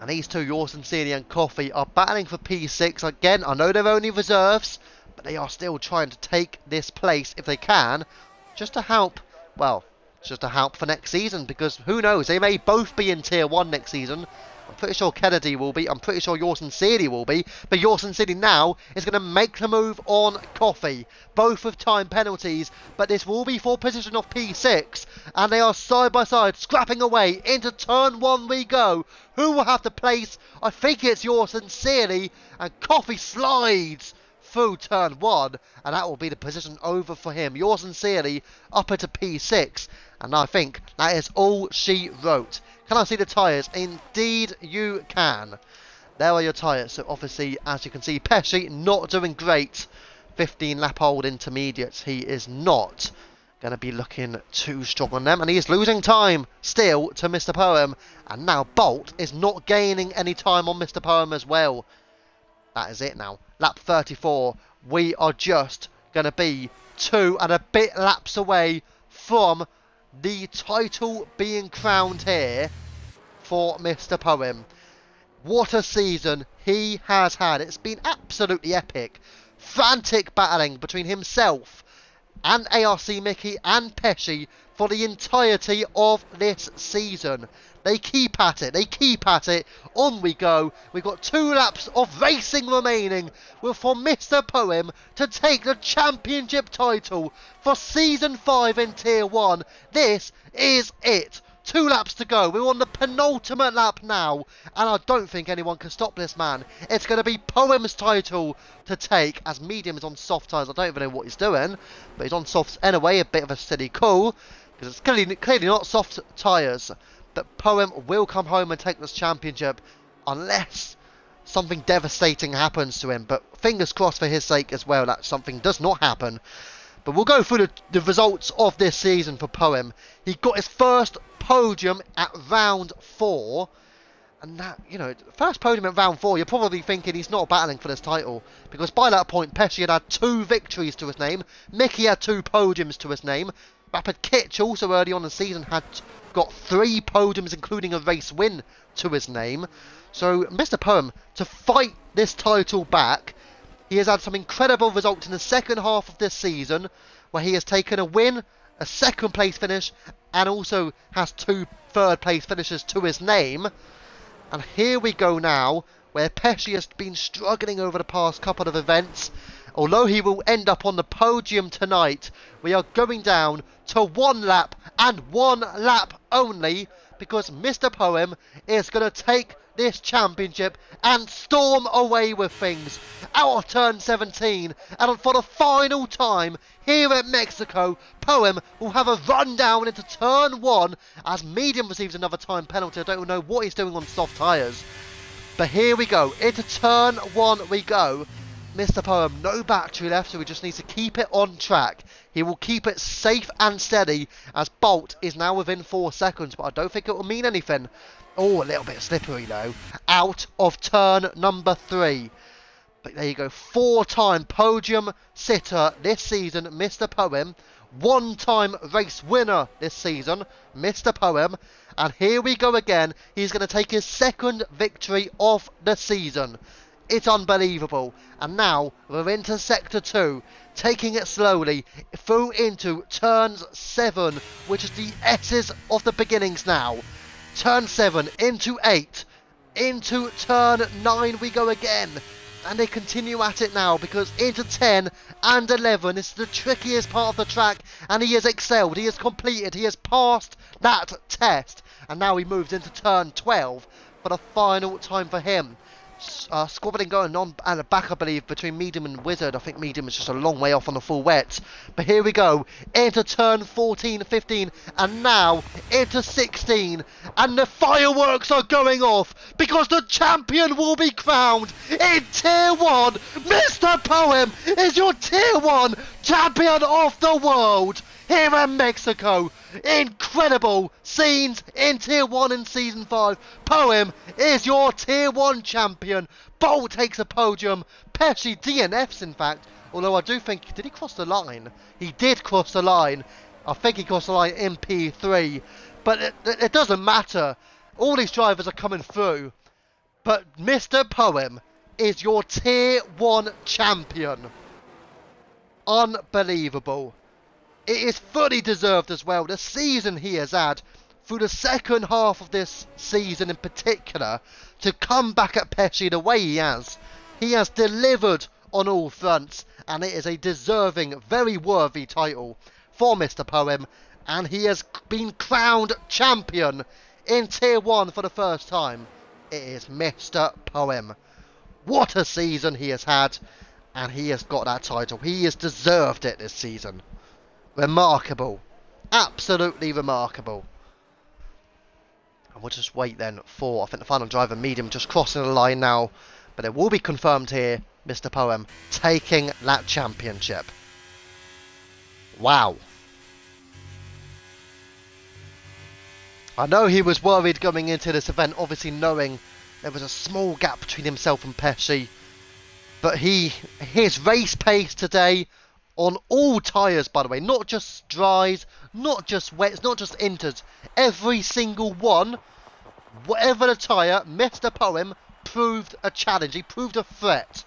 And these two, Yorson Searley and Coffee, are battling for P6. Again, I know they're only reserves, but they are still trying to take this place if they can, just to help, well, just to help for next season, because who knows, they may both be in Tier 1 next season. I'm pretty sure Kennedy will be, I'm pretty sure Yorson Searley will be, but Yorson Searley now is going to make the move on Coffee, both with time penalties, but this will be for position of P6, and they are side by side, scrapping away. Into turn 1 we go. Who will have to place? I think it's Yorson Searley, and Coffee slides through turn 1, and that will be the position over for him. Yorson Searley up into P6, and I think that is all she wrote. Can I see the tyres? Indeed you can. There are your tyres. So obviously, as you can see, Peshey not doing great. 15 lap old intermediates. He is not going to be looking too strong on them. And he is losing time still to Mr. Poem. And now Bolt is not gaining any time on Mr. Poem as well. That is it now. Lap 34. We are just going to be 2 and a bit laps away from the title being crowned here for Mr. Poem. What a season he has had. It's been absolutely epic. Frantic battling between himself and ARC Micky and Peshey for the entirety of this season. They keep at it. They keep at it. On we go. We've got 2 laps of racing remaining for Mr. Poem to take the championship title for Season 5 in Tier 1. This is it. 2 laps to go. We're on the penultimate lap now, and I don't think anyone can stop this man. It's going to be Poem's title to take, as Medium is on soft tyres. I don't even know what he's doing, but he's on softs anyway. A bit of a silly call, because it's clearly not soft tyres. But Poem will come home and take this championship, unless something devastating happens to him. But fingers crossed for his sake as well that something does not happen. But we'll go through the results of this season for Poem. He got his first podium at round 4. And that, you know, first podium at round 4, you're probably thinking he's not battling for this title. Because by that point, Peshey had 2 victories to his name. Micky had 2 podiums to his name. Rapid Kitch, also early on in the season, had got 3 podiums, including a race win, to his name. So, Mr. Poem, to fight this title back, he has had some incredible results in the second half of this season, where he has taken a win, a second place finish, and also has 2 third place finishes to his name. And here we go now, where Peshey has been struggling over the past couple of events. Although he will end up on the podium tonight, we are going down to 1 lap, and 1 lap only, because Mr. Poem is going to take this championship and storm away with things out of turn 17. And for the final time here at Mexico, Poem will have a run down into turn 1 as Medium receives another time penalty. I don't know what he's doing on soft tyres. But here we go, into turn 1 we go. Mr. Poem, no battery left, so he just needs to keep it on track. He will keep it safe and steady, as Bolt is now within 4 seconds, but I don't think it will mean anything. Oh, a little bit slippery though. Out of turn number 3. But there you go, 4-time podium sitter this season, Mr. Poem. 1-time race winner this season, Mr. Poem. And here we go again. He's going to take his 2nd victory of the season. It's unbelievable. And now we're into sector 2, taking it slowly through into turns 7, which is the S's of the beginnings now. Turn 7 into 8, into turn 9 we go again. And they continue at it now, because into 10 and 11 is the trickiest part of the track, and he has excelled, he has completed, he has passed that test. And now he moves into turn 12 for the final time for him. Squabbling going on at the back, I believe, between Medium and Wizard. I think Medium is just a long way off on the full wet. But here we go, into turn 14, 15, and now into 16. And the fireworks are going off, because the champion will be crowned in Tier 1. Mr. Poem is your Tier 1 champion of the world here in Mexico. Incredible scenes in Tier 1 in Season 5. Poem is your Tier 1 champion. Bolt takes a podium. Peshey DNFs, in fact. Although I do think... Did he cross the line? He did cross the line. I think he crossed the line in P3. But it doesn't matter. All these drivers are coming through. But Mr. Poem is your Tier 1 champion. Unbelievable. It is fully deserved as well. The season he has had, through the second half of this season in particular, to come back at Peshey the way he has. He has delivered on all fronts, and it is a deserving, very worthy title for Mr. Poem. And he has been crowned champion in Tier 1 for the first time. It is Mr. Poem. What a season he has had, and he has got that title. He has deserved it this season. Remarkable. Absolutely remarkable. And we'll just wait then for, I think, the final driver, Medium, just crossing the line now. But it will be confirmed here, Mr. Poem taking that championship. Wow. I know he was worried going into this event, obviously knowing there was a small gap between himself and Peshey. But his race pace today, on all tyres, by the way, not just dries, not just wets, not just inters, every single one, whatever the tyre, Mr. Poem proved a challenge. He proved a threat.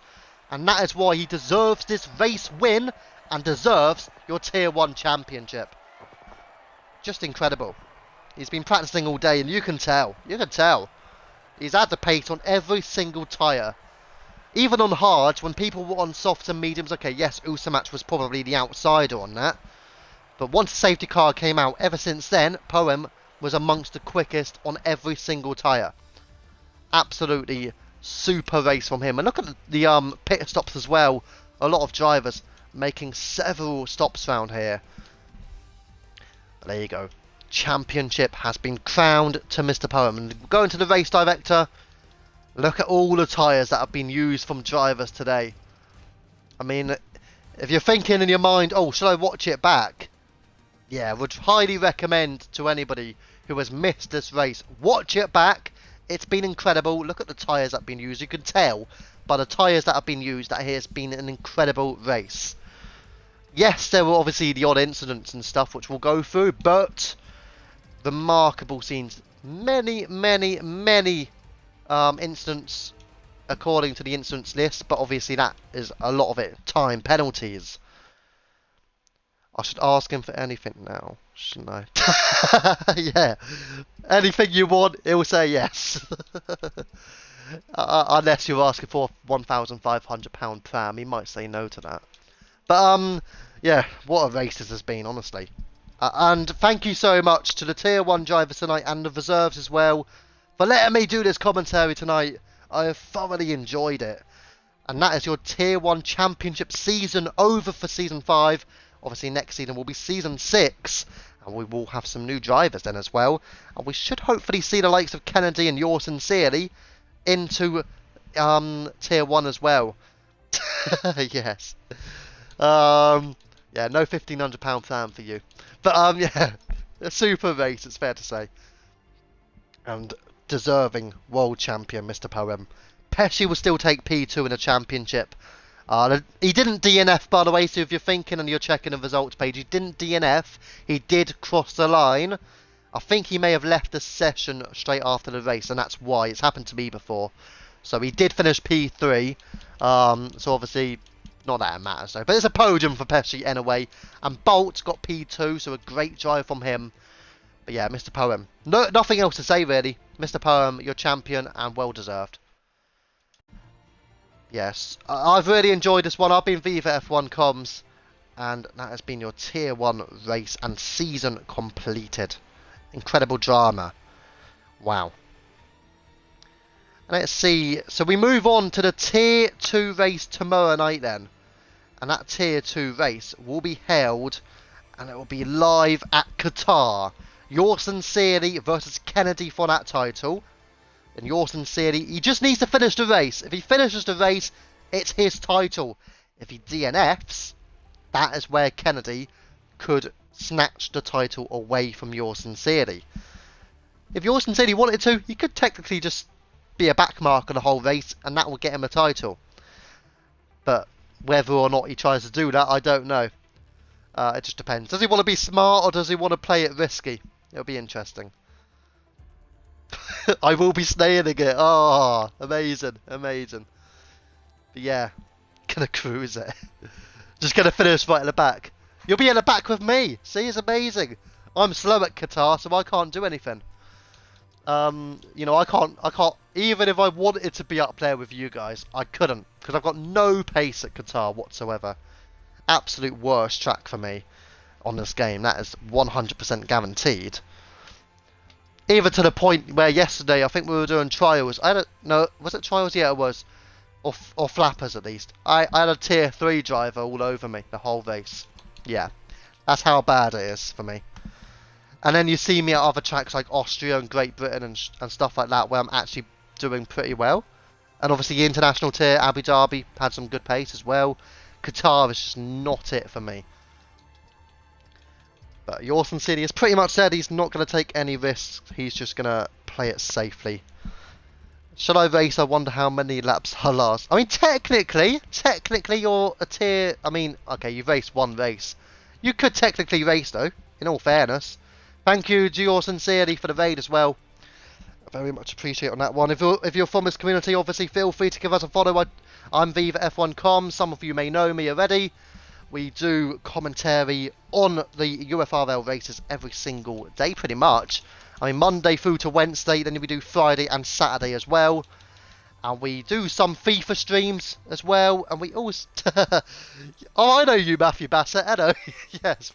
And that is why he deserves this race win and deserves your Tier 1 championship. Just incredible. He's been practicing all day and you can tell. He's had the pace on every single tyre. Even on hards, when people were on softs and mediums, okay, yes, Usamatch was probably the outsider on that. But once the safety car came out, ever since then, Poem was amongst the quickest on every single tyre. Absolutely super race from him. And look at the pit stops as well. A lot of drivers making several stops around here. There you go. Championship has been crowned to Mr. Poem. And going to the race director, look at all the tyres that have been used from drivers today. I mean, if you're thinking in your mind, oh, should I watch it back? Yeah, would highly recommend to anybody who has missed this race, watch it back. It's been incredible. Look at the tyres that have been used. You can tell by the tyres that have been used that it has been an incredible race. Yes, there were obviously the odd incidents and stuff which we'll go through, but remarkable scenes. Many incidents according to the incidents list, but obviously that is a lot of it time penalties. I should ask him for anything now, shouldn't I? Yeah, anything you want, he'll say yes. Unless you're asking for a £1,500 pram, he might say no to that. But yeah, what a race this has been, honestly. And thank you so much to the Tier 1 drivers tonight and the reserves as well for letting me do this commentary tonight. I have thoroughly enjoyed it. And that is your Tier 1 Championship season over for Season 5. Obviously next season will be Season 6. And we will have some new drivers then as well. And we should hopefully see the likes of Kennedy and Yours Sincerely into Tier 1 as well. Yes. Yeah, no £1,500 plan for you. But yeah, a super race, it's fair to say. And deserving world champion, Mr. Poem. Peshey will still take P2 in the championship. He didn't DNF, by the way, so if you're thinking and you're checking the results page, he didn't DNF. He did cross the line. I think he may have left the session straight after the race, and that's why. It's happened to me before. So he did finish P3. So obviously, not that it matters though. But it's a podium for Peshey anyway. And Bolt got P2, so a great drive from him. But yeah, Mr. Poem. Nothing else to say really. Mr. Poem, you're champion and well deserved. Yes, I've really enjoyed this one. I've been Viva F1 Comms, and that has been your Tier 1 race and season completed. Incredible drama. Wow. Let's see. So we move on to the Tier 2 race tomorrow night then. And that Tier 2 race will be held, and it will be live at Qatar. Yours Sincerely versus Kennedy for that title. And Yours Sincerely, he just needs to finish the race. If he finishes the race, it's his title. If he DNFs, that is where Kennedy could snatch the title away from Yours Sincerely. If Yours Sincerely wanted to, he could technically just be a backmarker the whole race, and that will get him a title. But whether or not he tries to do that, I don't know. It just depends. Does he want to be smart, or does he want to play it risky? It'll be interesting. I will be snailing it. Oh, amazing, amazing. But yeah, gonna cruise it. Just gonna finish right at the back. You'll be in the back with me. See, it's amazing. I'm slow at Qatar, so I can't do anything. You know, I can't. Even if I wanted to be up there with you guys, I couldn't because I've got no pace at Qatar whatsoever. Absolute worst track for me on this game. That is 100% guaranteed. Even to the point where yesterday, I think we were doing trials. I don't know, was it trials? Yeah, it was. Or flappers at least. I had a Tier 3 driver all over me the whole race. Yeah, that's how bad it is for me. And then you see me at other tracks like Austria and Great Britain and stuff like that where I'm actually doing pretty well. And obviously the international tier, Abu Dhabi, had some good pace as well. Qatar is just not it for me. But Yours Sincerely has pretty much said he's not going to take any risks. He's just going to play it safely. Should I race? I wonder how many laps I'll last. I mean, technically you're a tier... I mean, okay, you've raced one race. You could technically race, though, in all fairness. Thank you to Yours Sincerely for the raid as well. Very much appreciate on that one. If you're from this community, obviously feel free to give us a follow. I'm Viva F1.com. Some of you may know me already. We do commentary on the UFRL races every single day, pretty much. I mean, Monday through to Wednesday, then we do Friday and Saturday as well. And we do some FIFA streams as well. And we also... Oh, I know you, Matthew Bassett. Hello. Yes.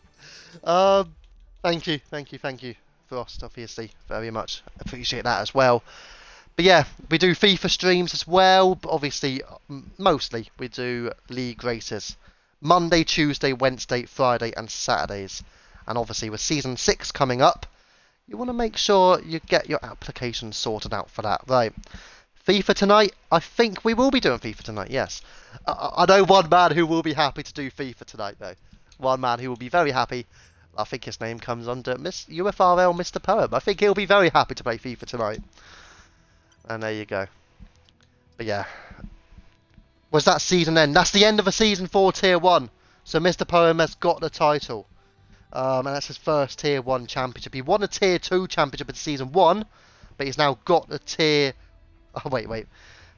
Thank you. Frost, obviously. Very much appreciate that as well. But yeah, we do FIFA streams as well. But obviously, mostly we do league races. Monday, Tuesday, Wednesday, Friday and Saturdays. And obviously with Season 6 coming up, you want to make sure you get your application sorted out for that. Right. FIFA tonight? I think we will be doing FIFA tonight, yes. I know one man who will be happy to do FIFA tonight, though. One man who will be very happy. I think his name comes under UFRL Mr. Poem. I think he'll be very happy to play FIFA tonight. And there you go. But yeah. Was that season end? That's the end of a Season 4 Tier 1. So Mr. Poem has got the title. And that's his first Tier 1 championship. He won a Tier 2 championship in Season 1. But he's now got the Tier... Oh, wait.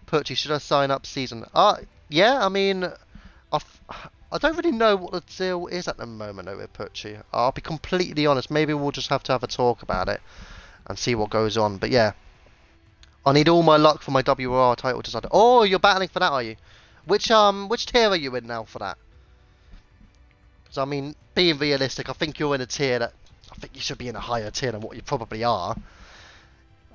Purchase, should I sign up season? Yeah, I mean, I don't really know what the deal is at the moment over Purchase. I'll be completely honest. Maybe we'll just have to have a talk about it and see what goes on. But yeah, I need all my luck for my WR title decided. Oh, you're battling for that, are you? Which tier are you in now for that? Because I mean, being realistic, I think you're in a tier that I think you should be in a higher tier than what you probably are.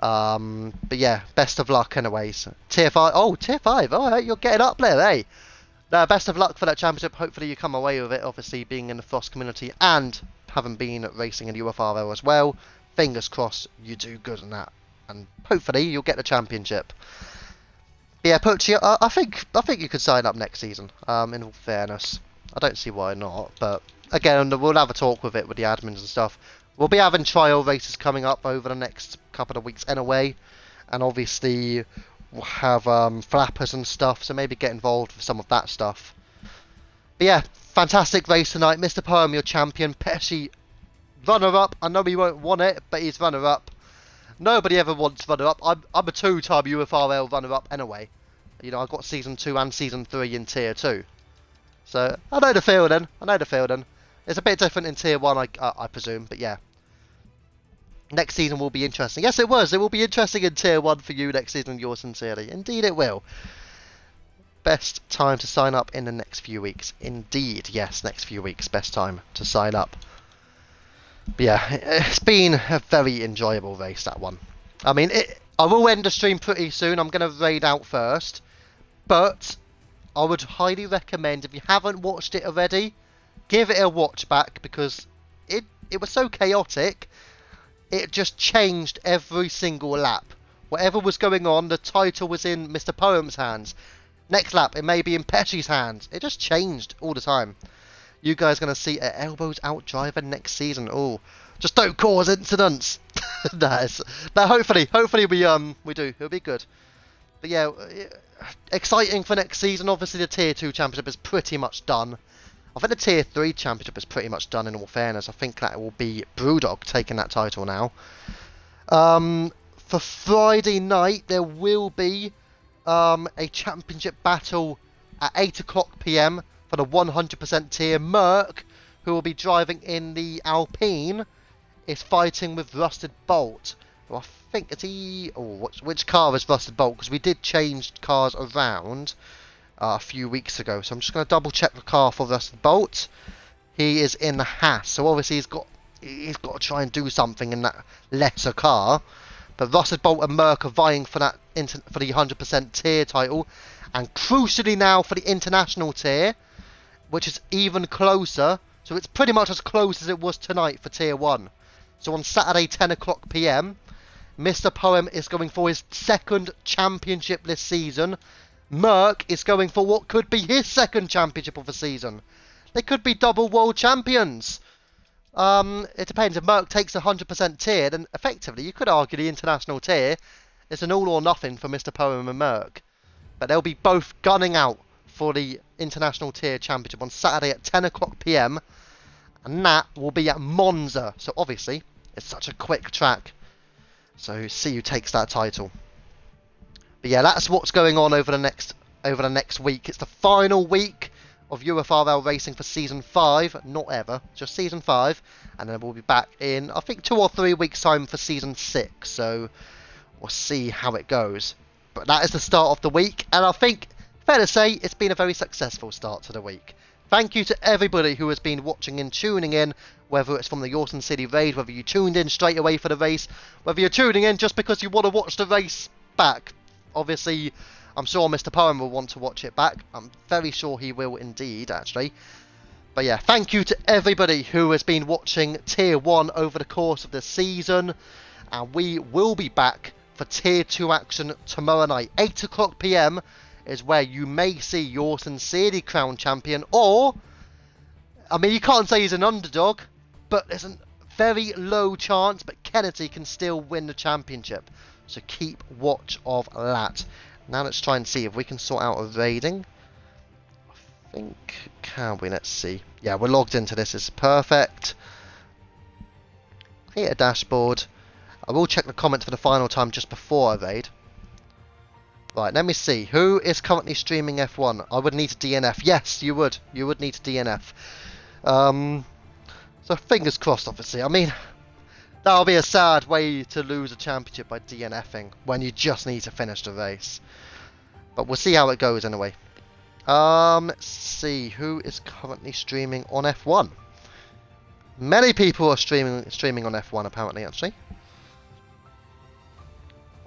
But yeah, best of luck anyways. Tier 5. Oh, Tier 5. Alright, you're getting up there, eh? No, best of luck for that championship. Hopefully you come away with it, obviously being in the Frost community and having been racing in UFRL as well. Fingers crossed you do good in that. And hopefully you'll get the championship. But yeah, Pucci, I think you could sign up next season, in all fairness. I don't see why not, but again, we'll have a talk with it with the admins and stuff. We'll be having trial races coming up over the next couple of weeks anyway, and obviously we'll have flappers and stuff, so maybe get involved with some of that stuff. But yeah, fantastic race tonight. Mr. Poem, your champion. Peshey, runner-up. I know he won't want it, but he's runner-up. Nobody ever wants runner-up. I'm a two-time UFRL runner-up anyway. You know, I got Season 2 and Season 3 in Tier 2. So, I know the feeling. It's a bit different in Tier 1, I presume, but yeah. Next season will be interesting. Yes, it was. It will be interesting in Tier 1 for you next season, yours sincerely. Indeed it will. Best time to sign up in the next few weeks. Indeed, yes, next few weeks. Best time to sign up. But yeah, it's been a very enjoyable race, that one. I mean, I will end the stream pretty soon. I'm going to raid out first. But I would highly recommend, if you haven't watched it already, give it a watch back, because it was so chaotic. It just changed every single lap. Whatever was going on, the title was in Mr. Poem's hands. Next lap, it may be in Peshey's hands. It just changed all the time. You guys are going to see an elbows out driver next season. Oh, just don't cause incidents. No, hopefully we do. It'll be good. But yeah, exciting for next season. Obviously, the Tier 2 championship is pretty much done. I think the Tier 3 championship is pretty much done in all fairness. I think that will be Brewdog taking that title now. For Friday night, there will be a championship battle at 8 o'clock PM for the 100% tier. Merck, who will be driving in the Alpine, is fighting with Rusted Bolt. Well, I think it's which car is Rusted Bolt? Because we did change cars around a few weeks ago, so I'm just going to double check the car for Rusted Bolt. He is in the Haas, so obviously he's got to try and do something in that lesser car. But Rusted Bolt and Merck are vying for that for the 100% tier title, and crucially now for the international tier, which is even closer. So it's pretty much as close as it was tonight for Tier 1. So on Saturday 10 o'clock PM, Mr. Poem is going for his second championship this season. Merck is going for what could be his second championship of the season. They could be double world champions. It depends. If Merck takes a 100% tier, then effectively you could argue the international tier is an all or nothing for Mr. Poem and Merck. But they'll be both gunning out for the international tier championship on Saturday at 10 o'clock PM. And that will be at Monza. So obviously, it's such a quick track. So see who takes that title. But yeah, that's what's going on over the next week. It's the final week of UFRL racing for season 5, not ever, just season 5, and then we'll be back in, I think, 2 or 3 weeks time for season 6. So we'll see how it goes. But that is the start of the week, and I think, fair to say, it's been a very successful start to the week. Thank you to everybody who has been watching and tuning in, whether it's from the Yorton City raid, whether you tuned in straight away for the race, whether you're tuning in just because you want to watch the race back. Obviously, I'm sure Mr. Poem will want to watch it back. I'm very sure he will indeed, actually. But yeah, thank you to everybody who has been watching Tier 1 over the course of the season. And we will be back for Tier 2 action tomorrow night. 8 o'clock PM is where you may see your sincerely crowned champion. Or, I mean, you can't say he's an underdog, but there's a very low chance, but Kennedy can still win the championship. So keep watch of that. Now let's try and see if we can sort out a raiding. I think, can we? Let's see. Yeah, we're logged into this. It's perfect. Hit a dashboard. I will check the comments for the final time just before I raid. Right, let me see. Who is currently streaming F1? I would need to DNF. Yes, you would. You would need to DNF. So fingers crossed, obviously. I mean, that'll be a sad way to lose a championship by DNFing when you just need to finish the race. But we'll see how it goes anyway. Let's see. Who is currently streaming on F1? Many people are streaming on F1 apparently, actually.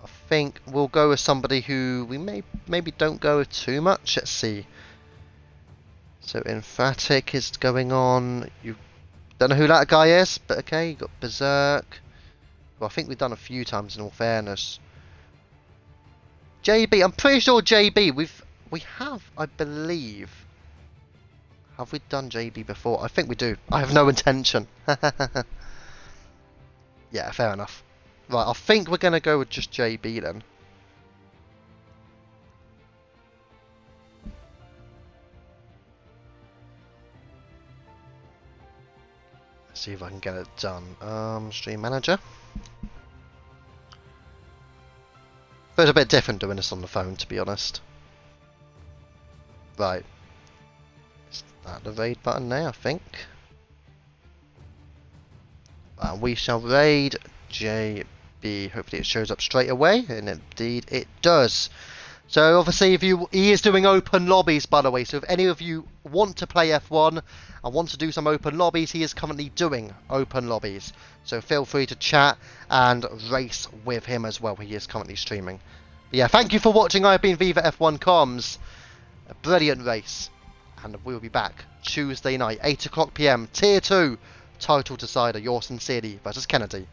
I think we'll go with somebody who we maybe don't go with too much. Let's see. So Emphatic is going on. You don't know who that guy is, but okay, you got Berserk. Well, I think we've done a few times in all fairness. JB, I'm pretty sure JB, we have, I believe. Have we done JB before? I think we do. I have no intention. Yeah, fair enough. Right, I think we're going to go with just JB then. Let's see if I can get it done. Stream manager. But it's a bit different doing this on the phone, to be honest. Right. Is that the raid button now, I think? And we shall raid JB. Hopefully it shows up straight away, and indeed it does. So obviously he is doing open lobbies, by the way, so if any of you want to play F1 and want to do some open lobbies, he is currently doing open lobbies. So feel free to chat and race with him as well. He is currently streaming. But yeah, thank you for watching. I've been Viva F1 Comms. A brilliant race. And we will be back Tuesday night, 8 o'clock PM, Tier 2, title decider, Yours Sincerely versus Kennedy.